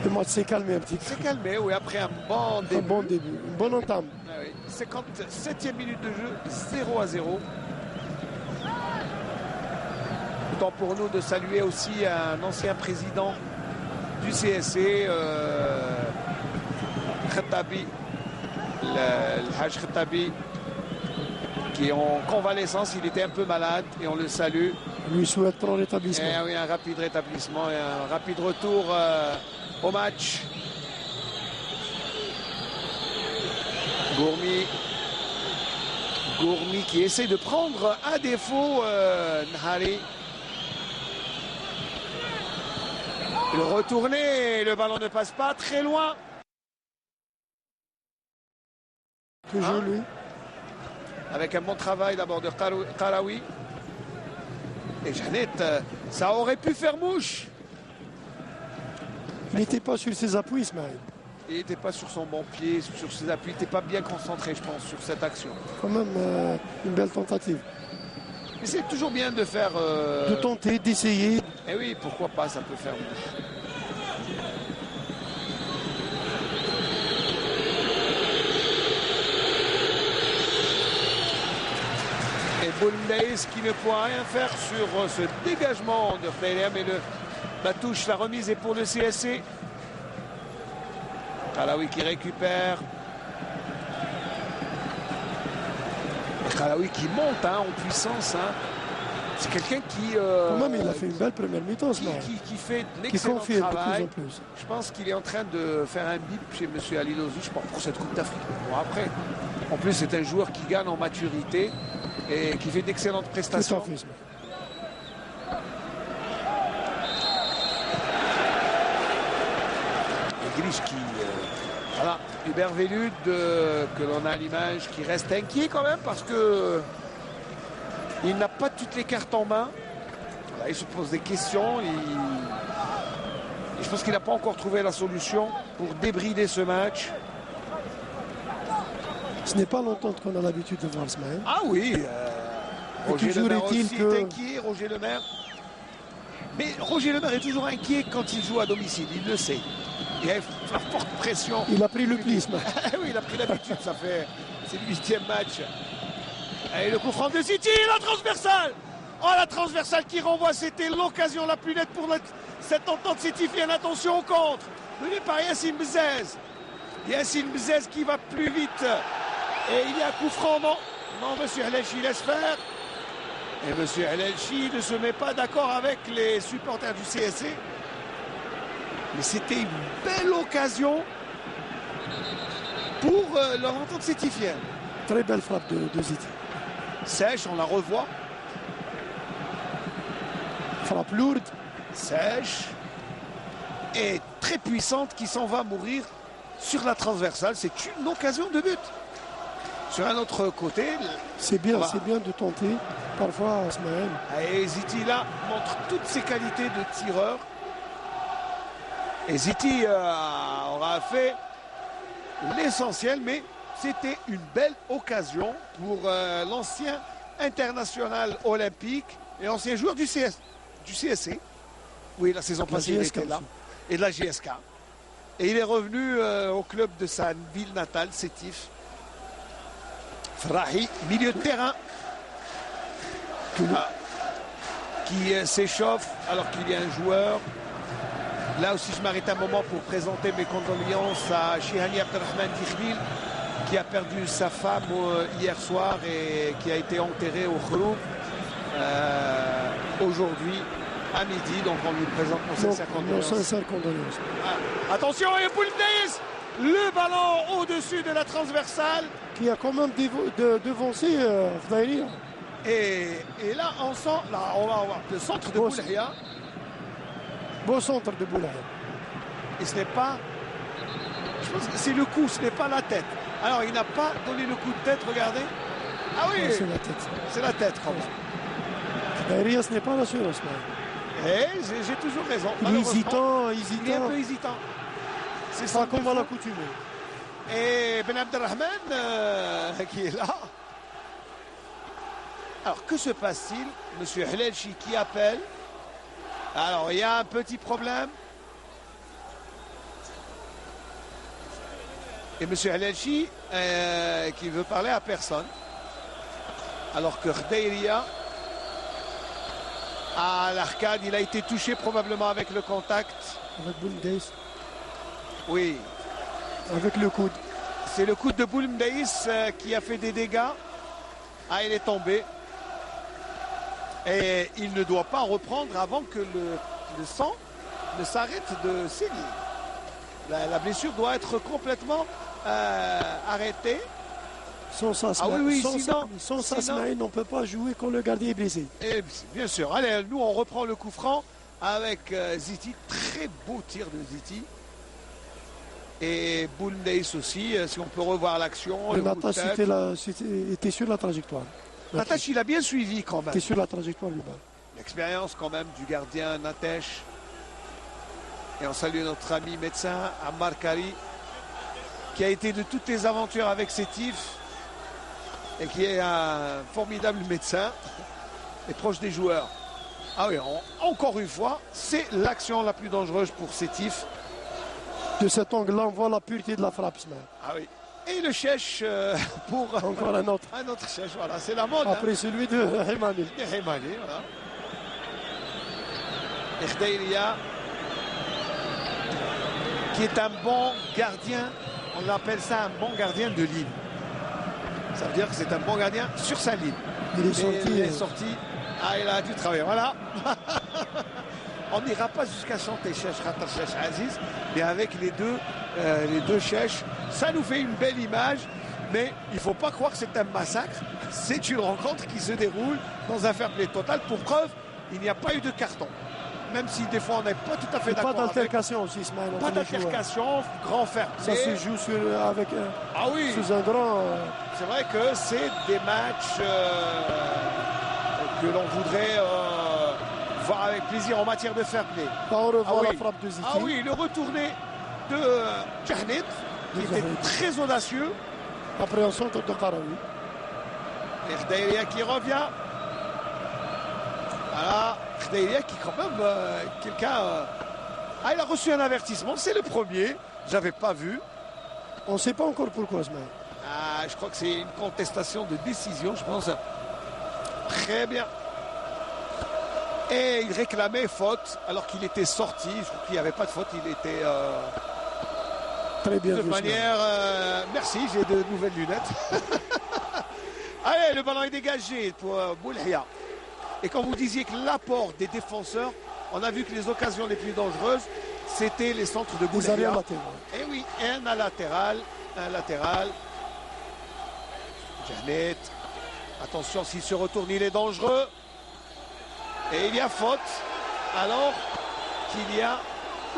le match s'est calmé un petit peu. C'est calmé, oui, après un bon début. Une bonne entame. Ah oui. 57e minute de jeu, 0-0. Temps pour nous de saluer aussi un ancien président du CSC, Khattabi, le Haj Khattabi, qui est en convalescence. Il était un peu malade et on le salue. Lui souhaite un rétablissement. Oui, un rapide rétablissement et un rapide retour au match. Gourmi qui essaie de prendre à défaut Nhari. Le retourné, le ballon ne passe pas très loin. Toujours lui. Avec un bon travail d'abord de Qarawi. Et Jeannette, ça aurait pu faire mouche. Il n'était pas sur ses appuis, Ismaël. Il n'était pas sur son bon pied, sur ses appuis. Il n'était pas bien concentré, je pense, sur cette action. Quand même une belle tentative. Mais c'est toujours bien de faire... De tenter, d'essayer. Et oui, pourquoi pas, ça peut faire mouche. Et Bouldaïs qui ne pourra rien faire sur ce dégagement de Freya, mais la touche, la remise est pour le CSC. Qarawi qui récupère. Qarawi qui monte en puissance. C'est quelqu'un qui... Quand même, il a fait une belle première mi-temps, qui fait de l'excellent travail. De plus en plus. Je pense qu'il est en train de faire un bip chez M. Alilozi, je pense, pour cette Coupe d'Afrique. Bon, après, en plus, c'est un joueur qui gagne en maturité et qui fait d'excellentes prestations. Tout à fait. Grish qui... voilà, Hubert Velud, que l'on a à l'image, qui reste inquiet quand même parce que il n'a pas toutes les cartes en main. Voilà, il se pose des questions. Je pense qu'il n'a pas encore trouvé la solution pour débrider ce match. Ce n'est pas longtemps qu'on a l'habitude de voir ce match. Ah oui, Roger Lemaire aussi est inquiet, Roger Lemaire. Mais Roger Lemaire est toujours inquiet quand il joue à domicile, il le sait. Il y a une forte pression. Il a pris le pli ce match. Oui, il a pris l'habitude, c'est le 8e match. Et le coup franc de City, la transversale. Oh, la transversale qui renvoie, c'était l'occasion la plus nette pour cette entente cityfienne. Attention au contre, mené par Yassine Bzez. Yassine Bzez qui va plus vite. Et il y a coup franc, non, monsieur Helelchi laisse faire. Et monsieur Helelchi ne se met pas d'accord avec les supporters du CSC. Mais c'était une belle occasion pour leur entente cityfienne. Très belle frappe de Ziti. Sèche, on la revoit. Frappe lourde. Sèche. Et très puissante qui s'en va mourir sur la transversale. C'est une occasion de but. Sur un autre côté... C'est bien, voilà. C'est bien de tenter. Parfois, Ismaël. Et Ziti, là, montre toutes ses qualités de tireur. Et Ziti aura fait l'essentiel, mais c'était une belle occasion pour l'ancien international olympique et ancien joueur du CSC. Oui, la saison passée, il était là. Et de la GSK. Et il est revenu au club de sa ville natale, Sétif. Frahi, milieu de terrain, qui s'échauffe alors qu'il y a un joueur. Là aussi, je m'arrête un moment pour présenter mes condoléances à Chihani Abdelrahman Dikhlil, qui a perdu sa femme hier soir et qui a été enterrée au Khroub aujourd'hui à midi. Donc on lui présente nos sincères condoléances. Attention, et Boulmdaïs, le ballon au-dessus de la transversale. Qui a quand même devancé Khdaïria. Et là, on sent, là, on va avoir le centre de Boulahia. Beau centre de Boulahia. Et ce n'est pas, je pense que c'est le coup, ce n'est pas la tête. Alors, il n'a pas donné le coup de tête, regardez. Ah oui, c'est la tête. C'est la tête, quand même. Khdaïria, ce n'est pas l'assurance. Et j'ai toujours raison. Il est hésitant. Il est un peu hésitant. C'est ça comme à l'accoutumée. Et Ben Abdelrahman qui est là. Alors que se passe-t-il? Monsieur Helelchi qui appelle. Alors il y a un petit problème. Et Monsieur Helelchi qui veut parler à personne. Alors que Khdaïria à l'arcade, il a été touché probablement avec le contact. Avec Boulmdaïs. Oui. Avec le coude. C'est le coude de Boulmdaïs qui a fait des dégâts. Ah, il est tombé. Et il ne doit pas reprendre avant que le sang ne s'arrête de saigner. La blessure doit être complètement arrêtée. Sans ça, on ne peut pas jouer quand le gardien est blessé. Et bien sûr. Allez, nous, on reprend le coup franc avec Ziti. Très beau tir de Ziti. Et Boulmdaïs aussi, si on peut revoir l'action. Le Natash était sur la trajectoire. Natash, il a bien suivi quand même. Il était sur la trajectoire du bal. L'expérience quand même du gardien Natash. Et on salue notre ami médecin Ammar Kari, qui a été de toutes les aventures avec Sétif et qui est un formidable médecin et proche des joueurs. Ah oui, encore une fois, c'est l'action la plus dangereuse pour Sétif. De cet angle-là, on voit la pureté de la frappe. Ah oui. Et le chèche pour encore un autre. Un autre chèche, voilà, c'est la mode. Après celui de Hemani. Voilà. Et Khdaïria, qui est un bon gardien, on appelle ça un bon gardien de ligne. Ça veut dire que c'est un bon gardien sur sa ligne. Il est sorti. Ah, il a dû travailler, voilà. On n'ira pas jusqu'à chanter Chèche Khatar Chèche Aziz, mais avec les deux Chèches, ça nous fait une belle image. Mais il ne faut pas croire que c'est un massacre. C'est une rencontre qui se déroule dans un fair play total. Pour preuve, il n'y a pas eu de carton. Même si des fois on n'est pas tout à fait d'accord. Pas d'altercation aussi, Ismaël. Pas d'altercation, grand fair play. Ça se joue sous un grand. C'est vrai que c'est des matchs que l'on voudrait voir avec plaisir en matière de fair play. On revoit la frappe de Ziti. Ah oui, le retourné de Jahnit, qui était très audacieux. Après un centre de Karawi. Et Khdaïria qui revient. Voilà, Khdaïria qui quand même, il a reçu un avertissement, c'est le premier, j'avais pas vu. On ne sait pas encore pourquoi, Ismaël. Je crois que c'est une contestation de décision, je pense. Très bien. Et il réclamait faute alors qu'il était sorti. Je crois qu'il n'y avait pas de faute, il était... Très bien. De manière... merci, j'ai de nouvelles lunettes. Allez, le ballon est dégagé pour Boulahia. Et quand vous disiez que l'apport des défenseurs, on a vu que les occasions les plus dangereuses, c'était les centres de Boulahia. Et oui, un latéral. Jahnit. Attention, s'il se retourne, il est dangereux. Et il y a faute. Alors qu'il y a...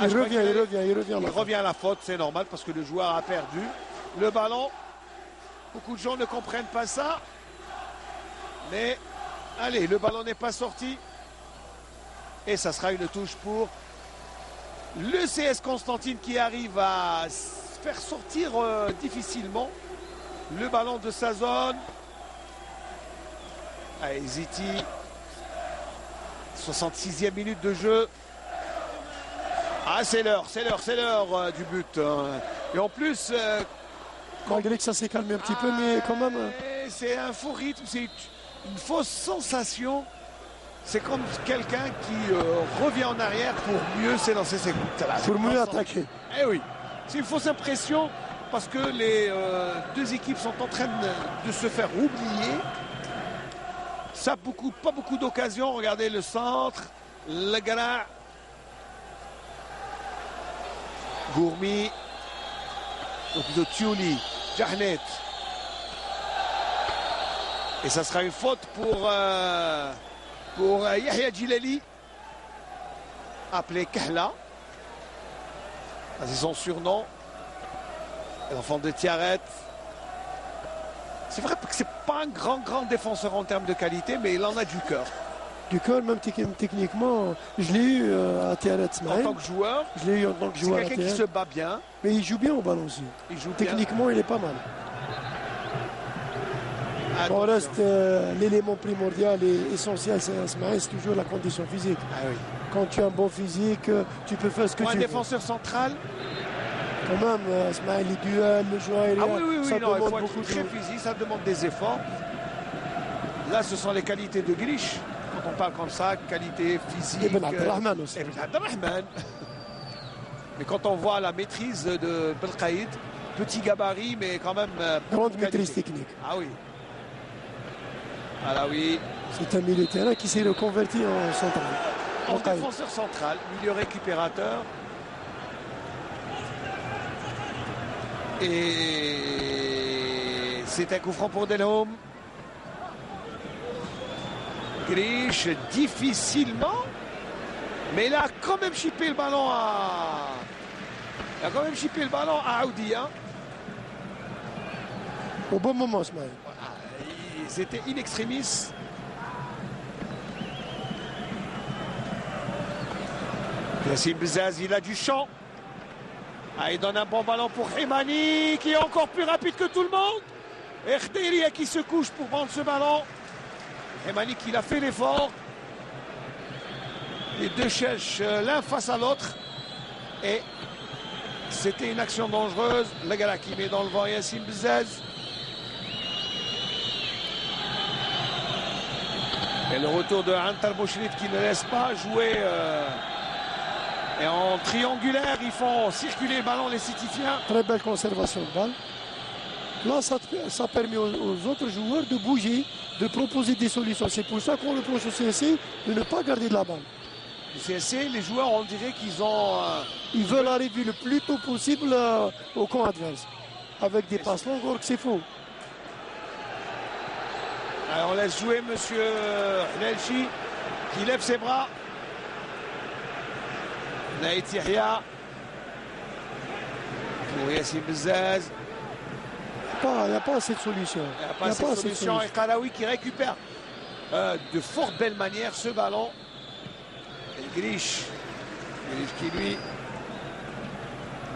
Il revient à la faute, c'est normal parce que le joueur a perdu le ballon. Beaucoup de gens ne comprennent pas ça. Mais allez, le ballon n'est pas sorti. Et ça sera une touche pour le CS Constantine qui arrive à faire sortir difficilement le ballon de sa zone. Allez, Ziti. 66e minute de jeu. Ah, c'est l'heure du but. Et en plus... malgré que ça s'est calmé un petit peu, mais quand même... c'est un faux rythme, c'est une fausse sensation. C'est comme quelqu'un qui revient en arrière pour mieux s'élancer ses coups. Pour mieux attaquer. Eh oui, c'est une fausse impression parce que les deux équipes sont en train de se faire oublier. Ça, pas beaucoup d'occasions. Regardez le centre, le gala. Gourmi, ou plutôt Tiouli, Jahnet. Et ça sera une faute pour Yahya Djilali, appelé Kahla. C'est son surnom. L'enfant de Tiaret. C'est vrai que c'est pas un grand défenseur en termes de qualité, mais il en a du cœur. Du cœur, même techniquement, je l'ai eu à Tiaret. En tant que joueur, je l'ai eu en tant que joueur. C'est quelqu'un qui se bat bien. Mais il joue bien au ballon aussi. Techniquement, il est pas mal. On reste l'élément primordial et essentiel, c'est toujours la condition physique. Ah oui. Quand tu as un bon physique, tu peux faire ce que tu veux. Un défenseur central. Quand même, les duels, le jeu aérien, ça demande beaucoup de très physique, ça demande des efforts. Là, ce sont les qualités de Grish. Quand on parle comme ça, qualité physique. Et Ben Abdelrahman aussi. Mais quand on voit la maîtrise de Belkhaïd, petit gabarit, mais quand même. Grande maîtrise technique. Ah oui. Ah oui. C'est un milieu de terrain qui s'est reconverti en central. En défenseur central, milieu récupérateur. Et c'est un coup franc pour Delhomme. Grish difficilement. Mais il a quand même chippé le ballon à. Il a quand même chippé le ballon à Aoudi. Hein. Au bon moment, Smaïl. C'était in extremis. Yacine Bzaz, il a du champ. Ah, il donne un bon ballon pour Himani, qui est encore plus rapide que tout le monde. Et Khderia qui se couche pour prendre ce ballon. Himani qui a fait l'effort. Les deux cherchent l'un face à l'autre. Et c'était une action dangereuse. Le gars qui met dans le vent Yacine Bzaz. Et le retour de Antar Bouchrit qui ne laisse pas jouer. Et en triangulaire, ils font circuler le ballon, les Citifiens. Très belle conservation de balle. Là, ça permet aux autres joueurs de bouger, de proposer des solutions. C'est pour ça qu'on reproche au CSC de ne pas garder de la balle. Le CSC, les joueurs, on dirait qu'ils ont... Ils veulent arriver le plus tôt possible au camp adverse. Avec des passes longues, or que c'est faux. Alors on laisse jouer monsieur Nelchi qui lève ses bras. Naït Yahya pour Yacine Bzaz. Il n'y a pas assez de solution. Il n'y a pas assez de solution. Et Kalaoui qui récupère de fort belle manière ce ballon. Et Grish qui lui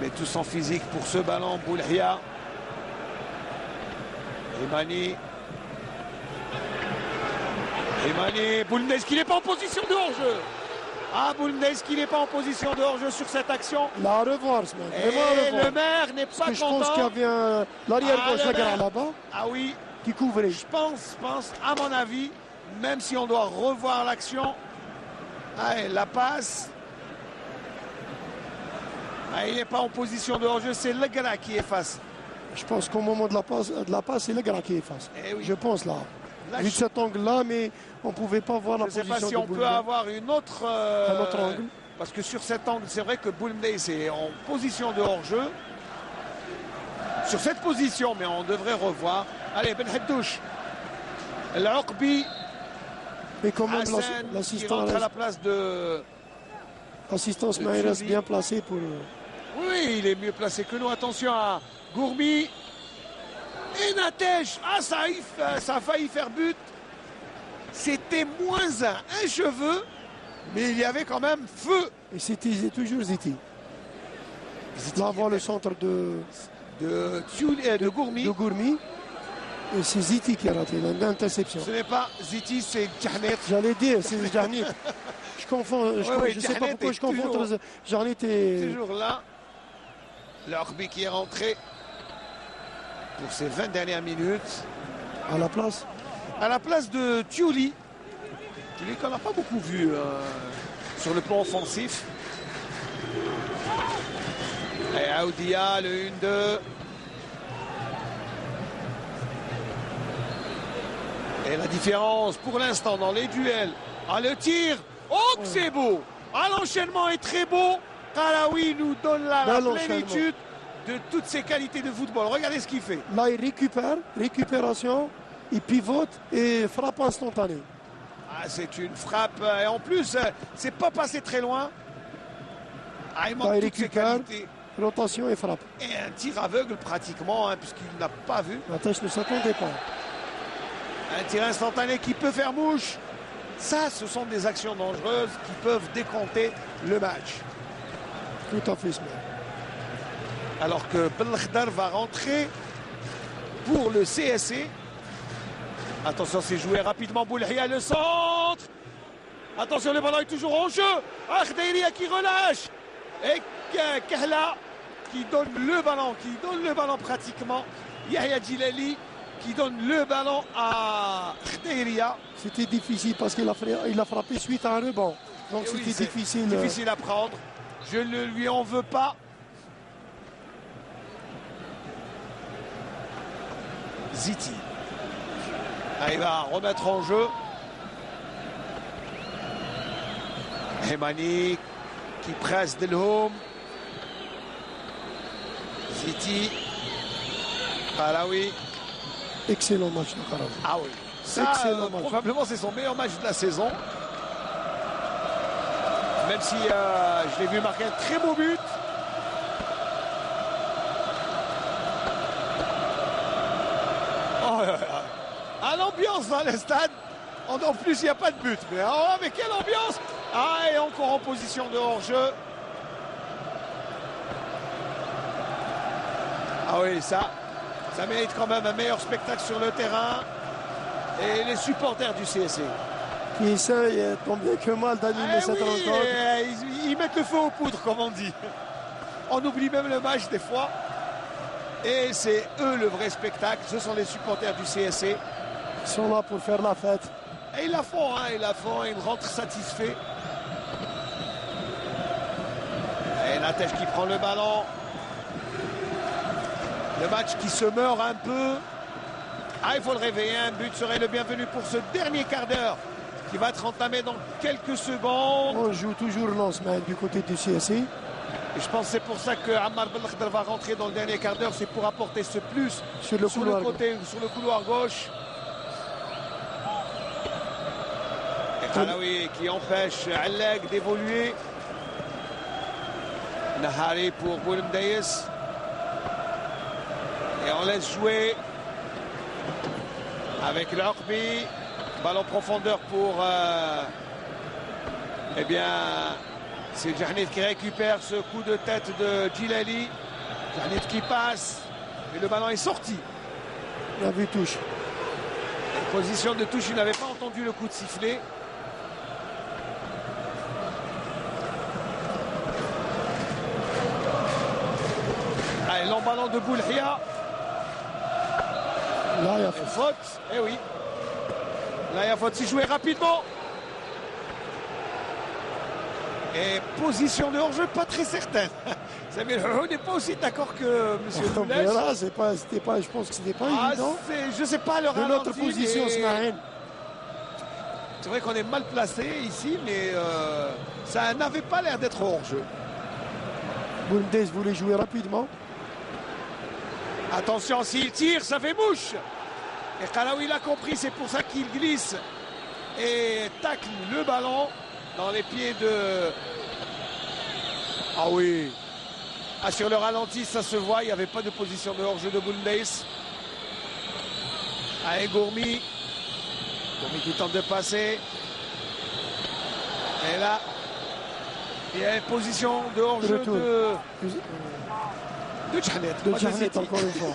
met tout son physique pour ce ballon. Boulhia. Himani. Boulnez qui n'est pas en position de hors-jeu. Ah, Boulnez qui n'est pas en position de hors-jeu sur cette action. Là, à revoir, ce mec. Et le maire n'est pas content. Je pense qu'il y avait l'arrière-gauche là-bas. Ah oui. Qui couvrait. Je pense, à mon avis, même si on doit revoir l'action, la passe. Il n'est pas en position de hors-jeu, c'est Le Gala qui efface. Je pense qu'au moment de la passe, c'est Le Gala qui efface. Oui. Je pense là. Vu de cet angle-là, mais on ne pouvait pas voir la position. Je ne sais pas si on peut avoir un autre angle. Parce que sur cet angle, c'est vrai que Boulmney est en position de hors-jeu. Sur cette position, mais on devrait revoir. Allez, Ben Haddouche. L'Aqbi. Mais quand même, l'assistant à la place de... L'assistance reste bien placée pour... Oui, il est mieux placé que nous. Attention à Gourmi. Et Natèche, ça a failli faire but. C'était -1 cheveu, mais il y avait quand même feu. Et c'était toujours Ziti. Là, on voit le centre de Gourmi. De Gourmi. Et c'est Ziti qui a raté l'interception. Ce n'est pas Ziti, c'est Djahnet. J'allais dire, c'est Djahnet. Je confonds, je ne sais pas pourquoi je confonds entre Djahnet et... Toujours là. L'Orbi qui est rentré pour ces 20 dernières minutes. À la place. À la place de Thiuli. Thiuli qu'on n'a pas beaucoup vu sur le plan offensif. Et Aoudia, le 1-2. Et la différence pour l'instant dans les duels. Ah, le tir. Oh, que c'est beau. Ah, l'enchaînement est très beau. Qaraoui nous donne la plénitude de toutes ses qualités de football. Regardez ce qu'il fait. Là, il récupère, récupération, il pivote et frappe instantanée. Ah, c'est une frappe. Et en plus, c'est pas passé très loin. Ah, il manque Là, il toutes ses récupère, qualités. rotation et frappe. Et un tir aveugle pratiquement, hein, puisqu'il n'a pas vu. La tâche ne s'attendait pas. Un tir instantané qui peut faire mouche. Ça, ce sont des actions dangereuses qui peuvent décompter le match. Tout à fait, Ismaël. Alors que Belkhdar va rentrer pour le CSC. Attention, c'est joué rapidement. Boulhia, le centre. Attention, le ballon est toujours en jeu. Khdairia qui relâche. Et Kahla qui donne le ballon pratiquement. Yahya Djilali qui donne le ballon à Khdairia. C'était difficile parce qu'il a frappé suite à un rebond. Donc Oui, c'était c'est difficile. difficile à prendre. Je ne lui en veux pas. Ziti. Ah, il va remettre en jeu. Hemani qui presse Delhoum. Ziti. Qaraoui. Excellent match de Qaraoui. Ah oui. Ça, Excellent match. probablement c'est son meilleur match de la saison. Même si je l'ai vu marquer un très beau but. Oh là là. Ah, l'ambiance dans le stade. En plus, il n'y a pas de but. Mais quelle ambiance. Ah, et encore en position de hors-jeu. Ah oui, ça mérite quand même un meilleur spectacle sur le terrain. Et les supporters du CSC. Qui essaye tant bien que mal d'animer cette rencontre. Ils mettent le feu aux poudres, comme on dit. On oublie même le match des fois. Et c'est eux le vrai spectacle. Ce sont les supporters du CSC. Ils sont là pour faire la fête. Et ils la font, ils rentrent satisfaits. Et Natèche qui prend le ballon. Le match qui se meurt un peu. Ah, il faut le réveiller. Un but serait le bienvenu pour ce dernier quart d'heure qui va être entamé dans quelques secondes. On joue toujours lancement du côté du CSC. Et je pense que c'est pour ça que Ammar Belkhdar va rentrer dans le dernier quart d'heure. C'est pour apporter ce plus sur le couloir gauche. Et Qaraoui qui empêche Alleg d'évoluer. Nahari pour Boulemdaïs. Et on laisse jouer avec l'Orbi. Ballon profondeur pour eh bien, c'est Djahnid qui récupère ce coup de tête de Djilali. Djahnid qui passe et le ballon est sorti. Il a vu touche. Position de touche, il n'avait pas entendu le coup de sifflet. Allez, l'emballon de Boulhia. Là, il y a faute. Eh oui. Là, il y a faute. C'est joué rapidement. Et position de hors-jeu, pas très certaine. Samuel Hou n'est pas aussi d'accord que M. Doulech. Là, je pense que c'était pas évident. Je ne sais pas le ralenti. De notre position, Smaïn. C'est vrai qu'on est mal placé ici, mais ça n'avait pas l'air d'être hors-jeu. Boulmdaïs voulait jouer rapidement. Attention, s'il tire, ça fait mouche. Et Qaraoui l'a compris, c'est pour ça qu'il glisse et tacle le ballon dans les pieds de... Ah oui. Ah, sur le ralenti, ça se voit, il n'y avait pas de position de hors-jeu de Boulmdaïs. Allez, Gourmi. Gourmi qui tente de passer. Et là, il y a une position de hors-jeu de Djahnid. De Djahnid, encore une fois.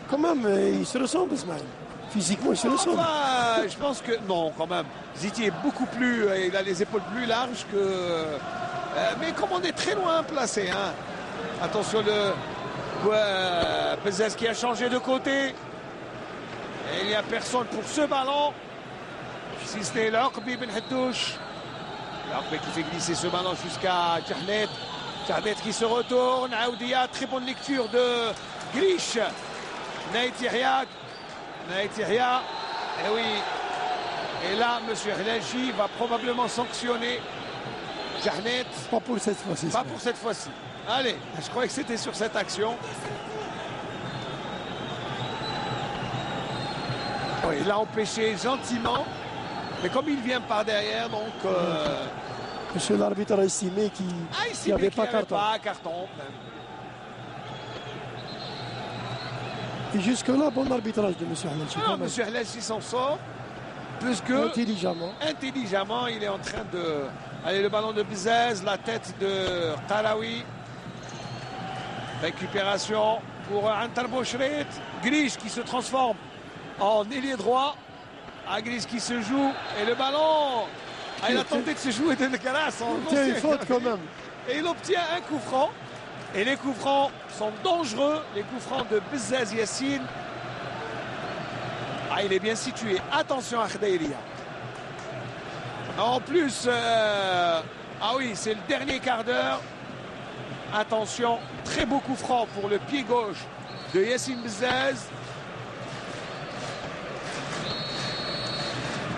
Quand même, il se ressemble, Ismaël. Physiquement, il se ressemble. Enfin, je pense que non, quand même. Ziti est beaucoup plus... il a les épaules plus larges que... mais comme on est très loin placé, hein. Attention, Bezès qui a changé de côté. Et il n'y a personne pour ce ballon. Si c'était l'Aqbi Ben Haddouche. L'Aqbi qui fait glisser ce ballon jusqu'à Jahnet. Jahnet qui se retourne. Aoudia, très bonne lecture de Grish. Naït Yahya. Naït Yahya. Et oui. Et là, M. Hlelji va probablement sanctionner Jahnet. Pas pour cette fois-ci. Pas pour cette fois-ci. Allez, je croyais que c'était sur cette action. Oui, il l'a empêché gentiment. Mais comme il vient par derrière, donc... Monsieur l'arbitre a estimé qu'il n'y avait pas carton. Et jusque-là, bon arbitrage de monsieur Hlelji. Non, monsieur Hlelji s'en sort. Puisque intelligemment, il est en train de... Allez, le ballon de Bzez, la tête de Qarawi. Récupération pour Antar Bouchrit. Grish qui se transforme en ailier droit. Grish qui se joue. Et le ballon... il a tenté de se jouer de grâce. Il y a une faute quand même. Et il obtient un coup franc. Et les coups francs sont dangereux. Les coups francs de Bzez Yassine. Il est bien situé. Attention à Khdaïria. En plus, oui, c'est le dernier quart d'heure. Attention, très beau coup franc pour le pied gauche de Yassine Bzez.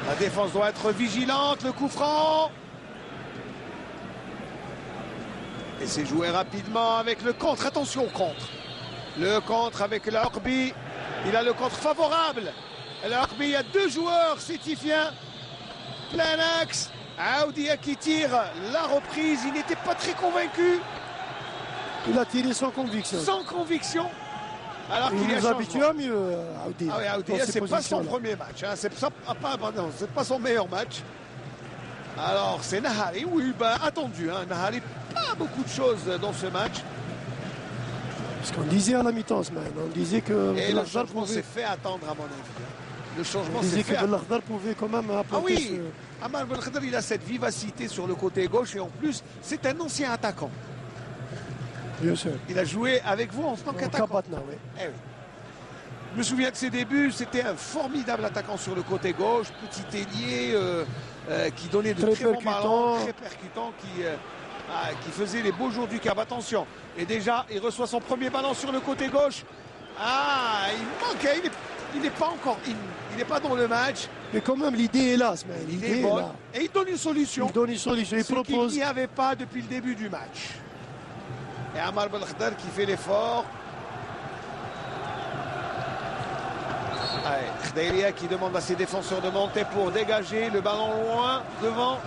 La défense doit être vigilante. Le coup franc. Et c'est joué rapidement avec le contre. Attention au contre. Le contre avec l'Aqbi. Il a le contre favorable. L'Aqbi, il y a deux joueurs sétifiens. Plein axe. Aoudia qui tire la reprise. Il n'était pas très convaincu. Il a tiré sans conviction. Sans conviction. Alors qu'il nous habitue à mieux, Aoudia. Aoudia, c'est pas son premier match. Hein. C'est pas son meilleur match. Alors, c'est Nahari. Oui, attendu. Hein. Nahari, pas beaucoup de choses dans ce match. Parce qu'on disait à la mi-temps, on disait que... Et le changement s'est fait attendre, à mon avis. Le changement s'est fait attendre. Que pouvait quand même apporter... oui, Amar Ben Khadr, il a cette vivacité sur le côté gauche. Et en plus, c'est un ancien attaquant. Bien sûr. Il a joué avec vous en tant qu'attaquant. Oui. Eh oui. Je me souviens de ses débuts. C'était un formidable attaquant sur le côté gauche. Petit ailier qui donnait de très bons ballons. Très percutant. Qui faisait les beaux jours du CAB. Attention. Et déjà, il reçoit son premier ballon sur le côté gauche. Il manque. Il n'est pas encore in. Il n'est pas dans le match. Mais quand même, l'idée est là. L'idée est bonne. Et il donne une solution. Il propose. Qu'il n'y avait pas depuis le début du match. Et Amar Ben Khadr qui fait l'effort. Khdaïria qui demande à ses défenseurs de monter pour dégager le ballon loin devant.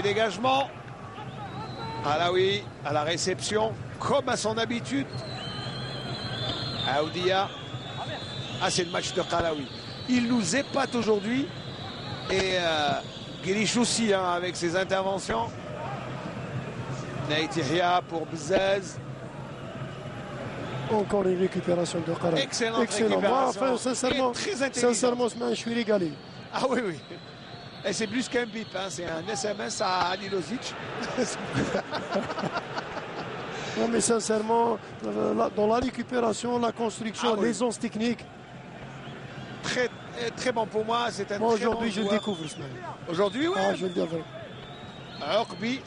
Dégagement. Alaoui à la réception, comme à son habitude. Aoudia. C'est le match de Qarawi. Il nous épate aujourd'hui. Et Grish aussi avec ses interventions. Naït Yahya pour Bzez. Encore une récupération de Qarawi. Excellent. Récupération. Moi, sincèrement, je suis régalé. Oui. Et c'est plus qu'un bip, c'est un SMS à Anilozic. Non, mais sincèrement, dans la récupération, la construction, les onces techniques. Très, très bon pour moi. C'est un très aujourd'hui, bon je le découvre, Ismaël. Aujourd'hui, oui. Je le découvre. Aqbi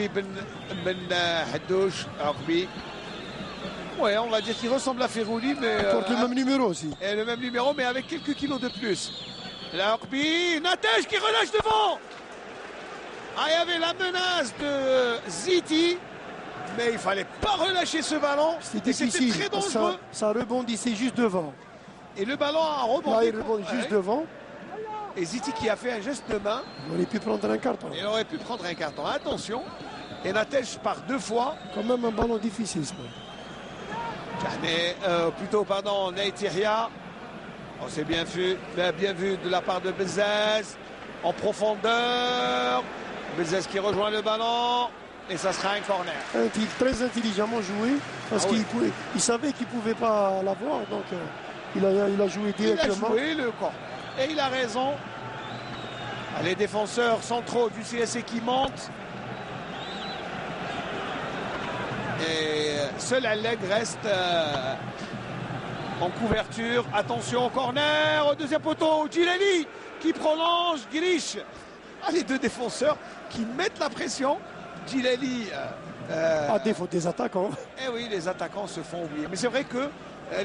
Ben Haddouche. Aqbi. Oui, on va dire qu'il ressemble à Ferrouli, mais... Il porte le même numéro aussi. Et le même numéro, mais avec quelques kilos de plus. L'Aqbi, Natej qui relâche devant. Il y avait la menace de Ziti, mais il ne fallait pas relâcher ce ballon. C'était très dangereux. Ça rebondissait juste devant. Et le ballon a rebondi. Là, il rebondit juste devant. Et Ziti qui a fait un geste de main. Il aurait pu prendre un carton. Attention. Et Natej part deux fois. Quand même un ballon difficile. Naït Yahya. C'est bien vu de la part de Bzez. En profondeur. Bzez qui rejoint le ballon. Et ça sera un corner. Très intelligemment joué. Parce qu'il savait qu'il ne pouvait pas l'avoir. Donc il a joué directement. Il a joué le corps. Et il a raison. Les défenseurs centraux du CSC qui montent. Et seul Alleg reste en couverture. Attention, corner au deuxième poteau. Djilali qui prolonge. Grish. Ah, les deux défenseurs qui mettent la pression. Djilali. À défaut des attaquants. Eh oui, les attaquants se font oublier. Mais c'est vrai que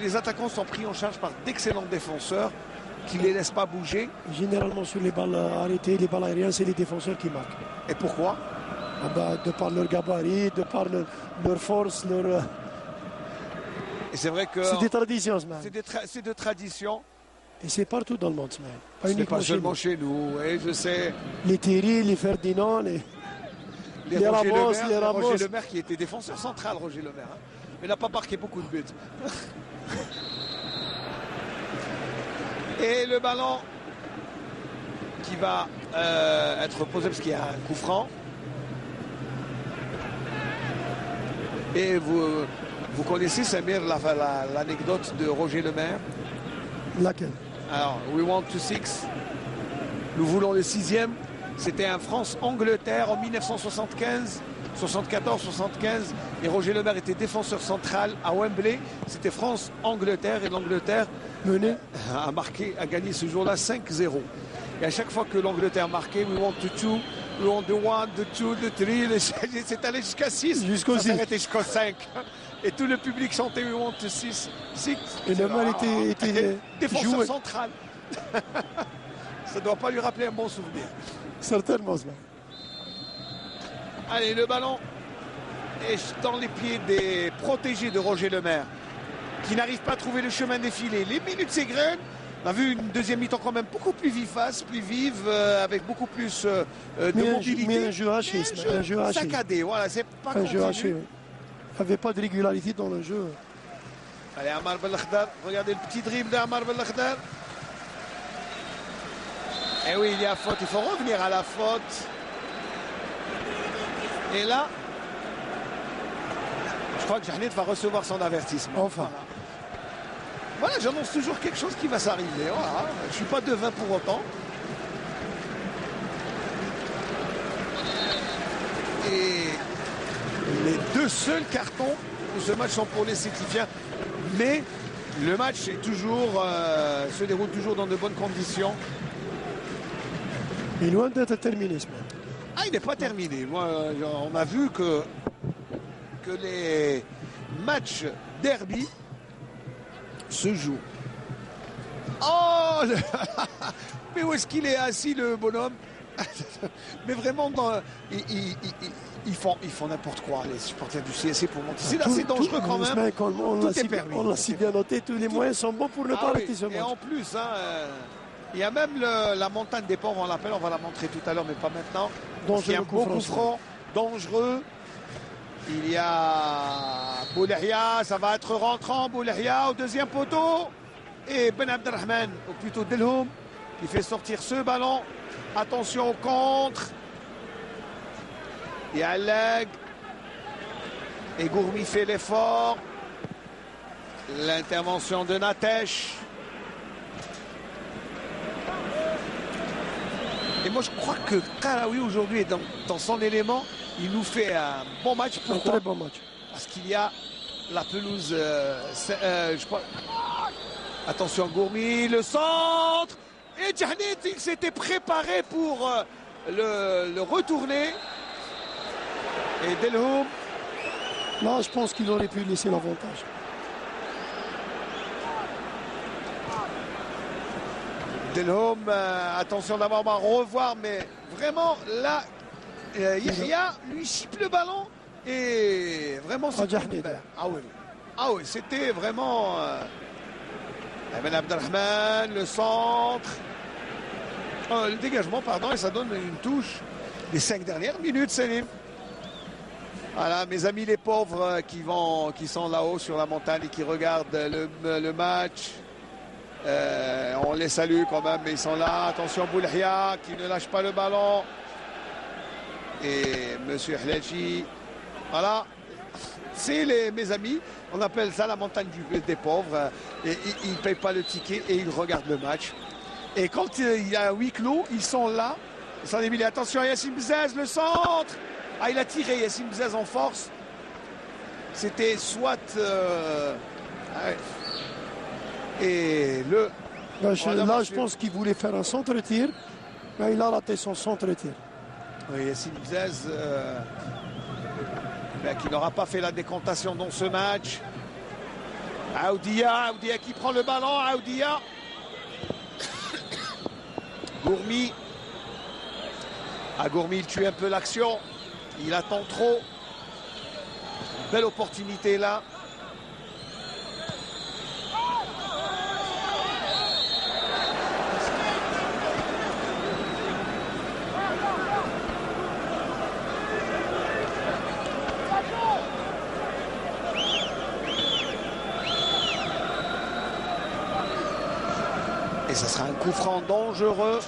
les attaquants sont pris en charge par d'excellents défenseurs qui ne les laissent pas bouger. Généralement, sur les balles arrêtées, les balles aériennes, c'est les défenseurs qui marquent. Et pourquoi? De par leur gabarit, de par leur force, leur... Et c'est vrai que C'est des traditions, Smaïl. c'est de tradition. Et c'est partout dans le monde, Smaïl. Pas Ce n'est uniquement pas chez seulement nous. chez nous. Et je sais, Les Thierry, les Ferdinand, les Roger Ramos, Lemaire, les Ramos. Roger Lemaire qui était défenseur central, Roger Lemaire. Hein. Mais n'a pas marqué beaucoup de buts. Et le ballon qui va être posé parce qu'il y a un coup franc. Et vous connaissez, Samir, l'anecdote de Roger Lemaire? Laquelle? Alors, we want to six. Nous voulons le sixième. C'était un France-Angleterre en 1975, 74-75. Et Roger Lemaire était défenseur central à Wembley. C'était France-Angleterre et l'Angleterre a gagné ce jour-là 5-0. Et à chaque fois que l'Angleterre marquait, we want the two, we want the one, the two, the three. C'est allé jusqu'à 6. Jusqu'au Ça 6. s'arrêtait jusqu'au 5. Et tout le public chantait we want the 6. Et Lemaire était défenseur joué. central. Ça ne doit pas lui rappeler un bon souvenir. Certainement, Smaïl. Allez, le ballon est dans les pieds des protégés de Roger Lemaire, qui n'arrivent pas à trouver le chemin défilé. Les minutes s'égrènent. On a vu une deuxième mi-temps quand même beaucoup plus vivace, plus vive, avec beaucoup plus de mobilité. Mais un jeu haché, Smaïl, un jeu haché. Saccadé, voilà, c'est pas Un jeu continu. haché, oui. Il n'y avait pas de régularité dans le jeu. Allez, Amar Belkhdar, regardez le petit dribble d'Amar Belkhdar. Eh oui, il y a faute, il faut revenir à la faute. Et là, je crois que Jahnid va recevoir son avertissement. Enfin. Voilà, j'annonce toujours quelque chose qui va s'arriver. Voilà. Je ne suis pas devin pour autant. Et les deux seuls cartons de ce match sont pour les Sétifiens. Mais le match est toujours, se déroule toujours dans de bonnes conditions. Il est loin d'être terminé, Smaïl. Ah, il n'est pas terminé. Moi, on a vu que les matchs derby se jouent. Oh mais où est-ce qu'il est assis, le bonhomme? Mais vraiment, ils font n'importe quoi, les supporters du CSC, pour monter. C'est assez dangereux quand même. Smaïl, on l'a Tout si est bien noté, tous les moyens sont bons pour ne pas Ah oui, arrêter ce et match. en plus, hein, il y a même la montagne des pauvres, on l'appelle, on va la montrer tout à l'heure, mais pas maintenant. Parce qu'il y a un beau coup franc, dangereux. Il y a Boulahia, ça va être rentrant, Boulahia au deuxième poteau. Et Ben Abdelrahman, ou plutôt Delhoum, qui fait sortir ce ballon. Attention au contre. Et Alleg. Et Gourmi fait l'effort. L'intervention de Natesh. Et moi je crois que Karawi aujourd'hui est dans son élément. Il nous fait un bon match. Un Pourquoi? très bon match. Parce qu'il y a la pelouse, je crois. Attention Gourmi, le centre. Et Jahnid, il s'était préparé pour le retourner. Et Delhoum. Là, je pense qu'il aurait pu laisser l'avantage. Delhoum, attention d'abord, on va revoir, mais vraiment là, Yahya lui chipe le ballon et vraiment c'est ah oui, c'était vraiment Ben Abdelrahman, le centre, le dégagement, pardon, et ça donne une touche. Les 5 dernières minutes, Salim. Voilà, mes amis les pauvres qui sont là-haut sur la montagne et qui regardent le match. On les salue quand même, mais ils sont là. Attention Boulahia qui ne lâche pas le ballon. Et Monsieur Hlaji. Voilà. C'est mes amis. On appelle ça la montagne des pauvres. Et ils ne payent pas le ticket et ils regardent le match. Et quand il y a un huis clos, ils sont là. Ils sont émis. Attention à Yassine Bzaz, le centre. Ah, il a tiré Yassine Bzaz en force. c'était soit... et le... Là, je pense qu'il voulait faire un centre-tir, mais il a raté son centre-tir. Oui, Yassine Bzez, qui n'aura pas fait la décantation dans ce match. Aoudia qui prend le ballon, Aoudia. Gourmi. Gourmi, il tue un peu l'action. Il attend trop. Belle opportunité là. Et ce sera un coup franc dangereux.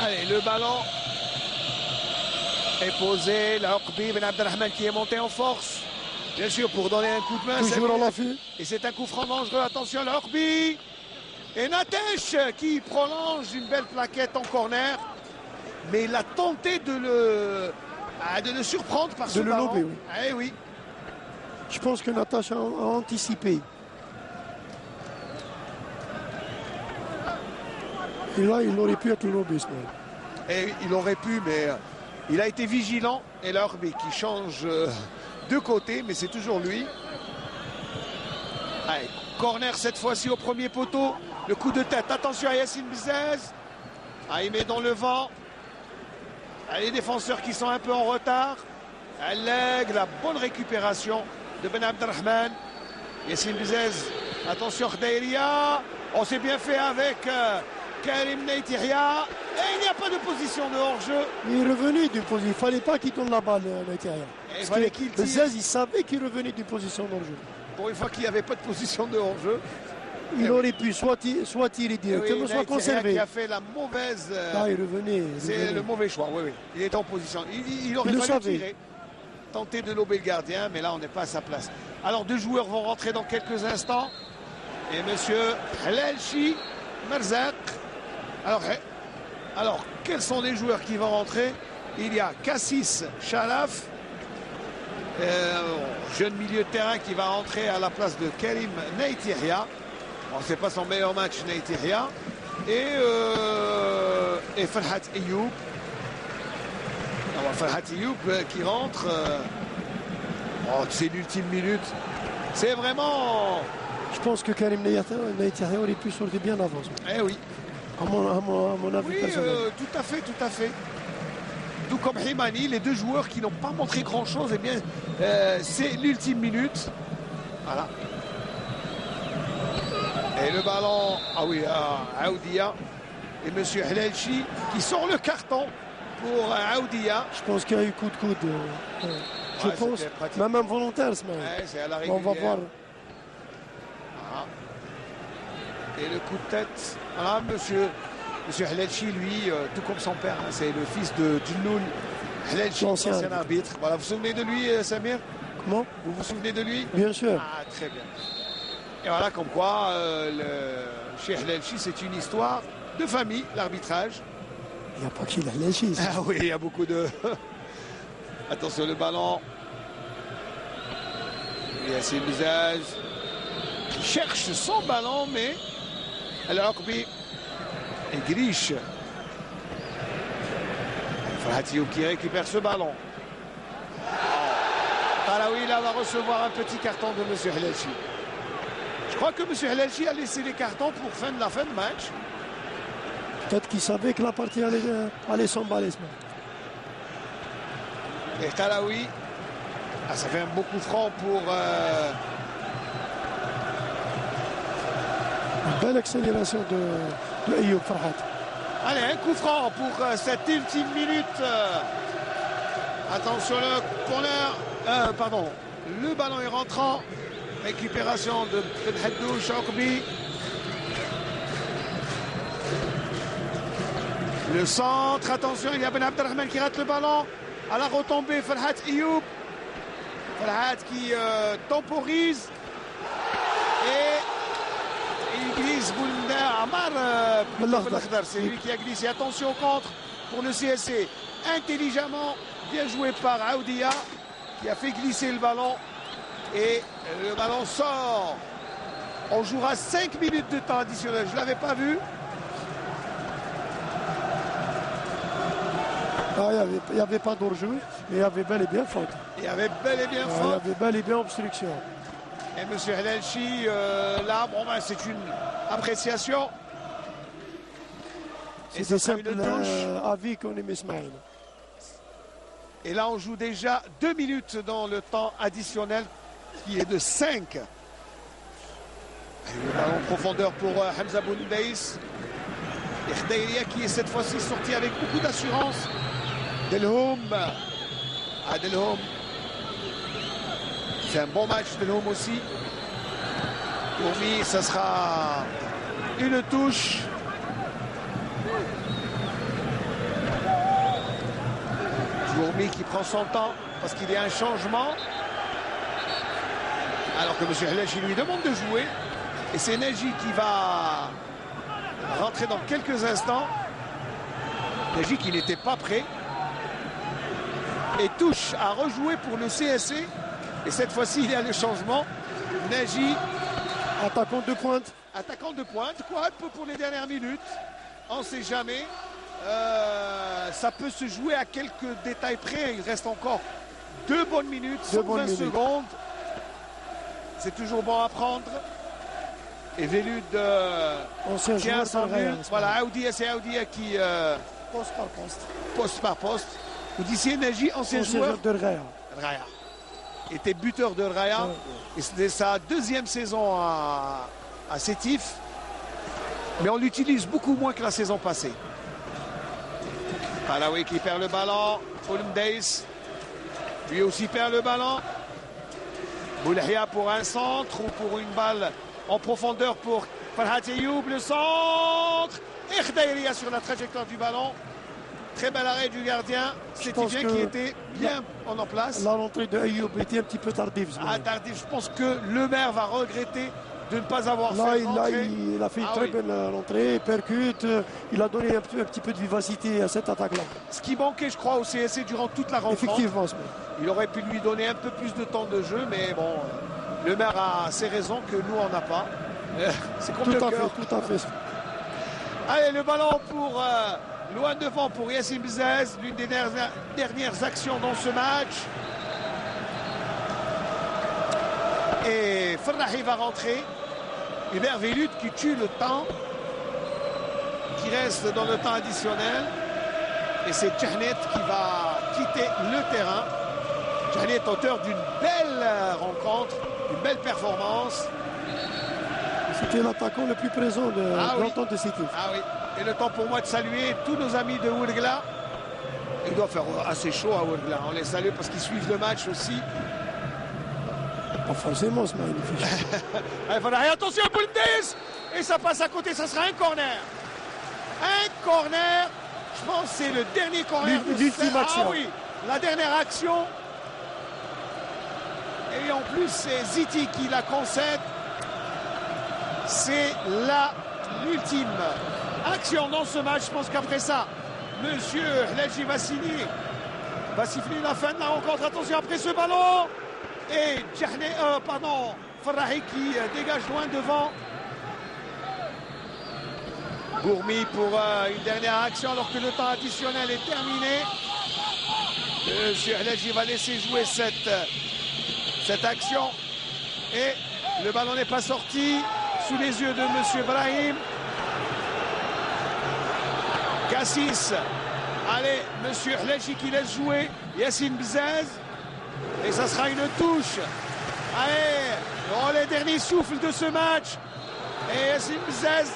Allez, le ballon est posé. L'Aqbi Ben Abdelrahman qui est monté en force. Bien sûr, pour donner un coup de main. Toujours en l'affût. Et c'est un coup franc dangereux. Attention, l'Aqbi. Et Natesh qui prolonge une belle plaquette en corner. Mais il a tenté de le surprendre par ce ballon. De le lober, oui. Eh oui. Je pense que Natesh a anticipé. Et là, il aurait pu être lobé, ce moment. Et il aurait pu, mais il a été vigilant. Et l'arbitre qui change de côté, mais c'est toujours lui. Allez, corner cette fois-ci au premier poteau. Le coup de tête. Attention à Yassine Bzez. Il met dans le vent. Les défenseurs qui sont un peu en retard. Alleg, la bonne récupération de Ben Abdelrahman. Yassine Bzez. Attention Khdaïria. On s'est bien fait avec Karim Neitiria. Et il n'y a pas de position de hors-jeu. Il est revenu d'une position. Il ne fallait pas qu'il donne la balle à l'intérieur. Il fallait qu'il tire. Bzez, il savait qu'il revenait d'une position d'hors-jeu. Pour une fois qu'il n'y avait pas de position de hors-jeu. Il aurait pu soit tirer directement, soit conserver. Qui a fait la mauvaise... il revenait. C'est le mauvais choix, oui. Il était en position. Il aurait fallu tirer. Tenter de lober le gardien, mais là, on n'est pas à sa place. Alors, deux joueurs vont rentrer dans quelques instants. Et monsieur Helalchi Merzak. Alors, quels sont les joueurs qui vont rentrer? Il y a Cassis Chalaf, jeune milieu de terrain qui va rentrer à la place de Karim Neitiria. Bon, c'est pas son meilleur match, Neitiria. Et Farhat Ayoub. Alors, Farhat Ayoub qui rentre. C'est l'ultime minute. C'est vraiment... Je pense que Karim Neitiria aurait pu sortir bien avant. Eh oui. À mon avis personnel. Tout à fait. Tout comme Himani, les deux joueurs qui n'ont pas montré grand-chose, eh bien, c'est l'ultime minute. Voilà. Et le ballon, à Aoudia. Et monsieur Helalchi qui sort le carton pour Aoudia. Je pense qu'il y a eu coup de coude. Je pense, même involontaire, ce match. C'est à la on va voir. Voilà. Et le coup de tête. Voilà, monsieur Helalchi, lui, tout comme son père, c'est le fils de Djinnoul Helalchi, ancien arbitre. Voilà, vous vous souvenez de lui, Samir? Comment? Vous vous souvenez de lui? Bien sûr. Très bien. Et voilà, comme quoi, chez Helalchi, c'est une histoire de famille, l'arbitrage. Il n'y a pas qu'il Helalchi. Ah oui, il y a beaucoup de... Attention, le ballon. Yassine Bzez qui cherche son ballon, mais... Alors, et Grish. Farhat Ayoub qui récupère ce ballon. Talawi là va recevoir un petit carton de M. Helalchi. Je crois que M. Helalchi a laissé les cartons pour la fin de match. Peut-être qu'il savait que la partie allait s'emballer ce match. Et Talawi, ça fait un beau coup franc pour... Une belle accélération de Ayoub Farhat. Allez, un coup franc pour cette ultime minute. Attention, le corner. Le ballon est rentrant. Récupération de Ben Haddouch Aqbi. Le centre, attention, il y a Ben Abdelrahman qui rate le ballon. À la retombée, Farhat Ayoub. Farhat qui temporise. Et il glisse Aziz Amar Belakhdar, c'est lui qui a glissé. Attention au contre pour le CSC. Intelligemment, bien joué par Aoudia qui a fait glisser le ballon. Et le ballon sort. On jouera 5 minutes de temps additionnel. Je ne l'avais pas vu. Ah, il n'y avait pas d'hors-jeu, mais il y avait bel et bien faute. Il y avait bel et bien faute. Il y avait bel et bien obstruction. Et M. Helelchi, là, bon, ben, c'est une appréciation. Et c'est ça simple avis qu'on aime Ismaël. Et là, on joue déjà 2 minutes dans le temps additionnel qui est de 5. Et le ballon en profondeur pour Hamza Boundaïs. Et Khdaïria qui est cette fois-ci sorti avec beaucoup d'assurance. Delhoum. Ah, Delhoum. C'est un bon match, Delhoum aussi. Gourmi, ça sera une touche. Gourmi qui prend son temps parce qu'il y a un changement. Alors que M. Helelchi lui demande de jouer. Et c'est Neji qui va rentrer dans quelques instants. Neji qui n'était pas prêt. Et touche à rejouer pour le CSC. Et cette fois-ci, il y a le changement. Neji. Attaquant de pointe. Attaquant de pointe. Quoi, un peu pour les dernières minutes. On ne sait jamais. Ça peut se jouer à quelques détails près. Il reste encore 2 bonnes minutes, 120 secondes. C'est toujours bon à prendre. Et Velud tient son but. Voilà, Aoudia, c'est Aoudia qui poste par poste. Poste par poste. Vous disiez Neji, ancien joueur de Raya. Raya. Était buteur de Raya. Ouais. Et c'était sa 2e saison à Sétif. Mais on l'utilise beaucoup moins que la saison passée. Palaoui qui perd le ballon. Boulmdaïs. Lui aussi perd le ballon. Boulahia pour un centre ou pour une balle en profondeur pour Farhat Ayoub. Le centre. Et Khdaïria sur la trajectoire du ballon. Très bel arrêt du gardien. Sétifien qui était bien en place. La rentrée de Ayoub était un petit peu tardive. Ah, tardive. Je pense que le maire va regretter de ne pas avoir fait l'entrée. Il a fait une très belle rentrée, percute, il a donné un petit peu de vivacité à cette attaque-là. Ce qui manquait, je crois, au CSC durant toute la rencontre. Effectivement. Il aurait pu lui donner un peu plus de temps de jeu, mais bon, le maire a ses raisons que nous, on n'a pas. C'est comme le cœur. Tout à fait. Allez, le ballon pour loin devant pour Yassine Bzez, l'une des dernières actions dans ce match. Et Ferrahi va rentrer. Hubert Velud qui tue le temps, qui reste dans le temps additionnel. Et c'est Djahnet qui va quitter le terrain. Djahnet, auteur d'une belle rencontre, d'une belle performance. C'était l'attaquant le plus présent de l'entente de Sétif. Ah oui. Et le temps pour moi de saluer tous nos amis de Ouargla. Il doit faire assez chaud à Ouargla. On les salue parce qu'ils suivent le match aussi. Pas forcément, c'est magnifique. Allez, attention à Boulmdaïs. Et ça passe à côté, ça sera un corner. Un corner. Je pense que c'est le dernier corner de l'ultime action. Ah oui, la dernière action. Et en plus, c'est Ziti qui la concède. C'est l'ultime action dans ce match. Je pense qu'après ça, Monsieur Helelchi va siffler la fin de la rencontre. Attention après ce ballon. Et Ferrahi qui dégage loin devant. Gourmi pour une dernière action alors que le temps additionnel est terminé. Monsieur Helelchi va laisser jouer cette action. Et le ballon n'est pas sorti sous les yeux de Monsieur Brahim. Cassis. Allez, Monsieur Helelchi qui laisse jouer Yassine Bzez. Et ça sera une touche. Allez, les derniers souffles de ce match. Et Yassine Bzez.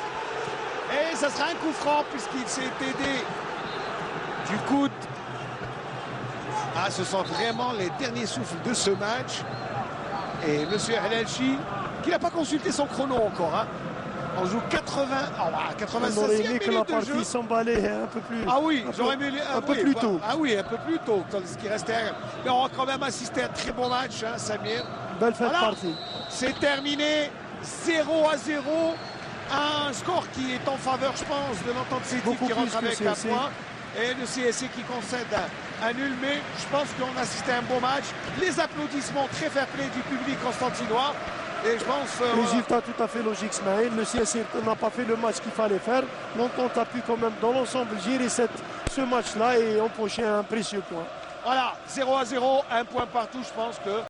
Et ça sera un coup franc puisqu'il s'est aidé du coude. Ah, ce sont vraiment les derniers souffles de ce match. Et Monsieur Helelchi, qui n'a pas consulté son chrono encore. Hein. On joue 86e minute que la de partie jeu. s'emballait un peu plus. Ah oui, j'aurais mis un peu plus tôt. Ah oui, un peu plus tôt, ce qui restait. Mais on va quand même assister à un très bon match, hein, Samir. Belle fin de partie. C'est terminé, 0-0. Un score qui est en faveur, je pense, de l'Entente Sétif Beaucoup qui rentre plus que avec un CSC. point. Et le CSC qui concède un nul. Mais je pense qu'on a assisté à un beau match. Les applaudissements très fair-play du public constantinois. Et je pense... Résultat tout à fait logique, Smaïl. Le CSC n'a pas fait le match qu'il fallait faire. L'Entente a pu quand même, dans l'ensemble, gérer ce match-là et empocher un précieux point. Voilà, 0-0, un point partout. Je pense que...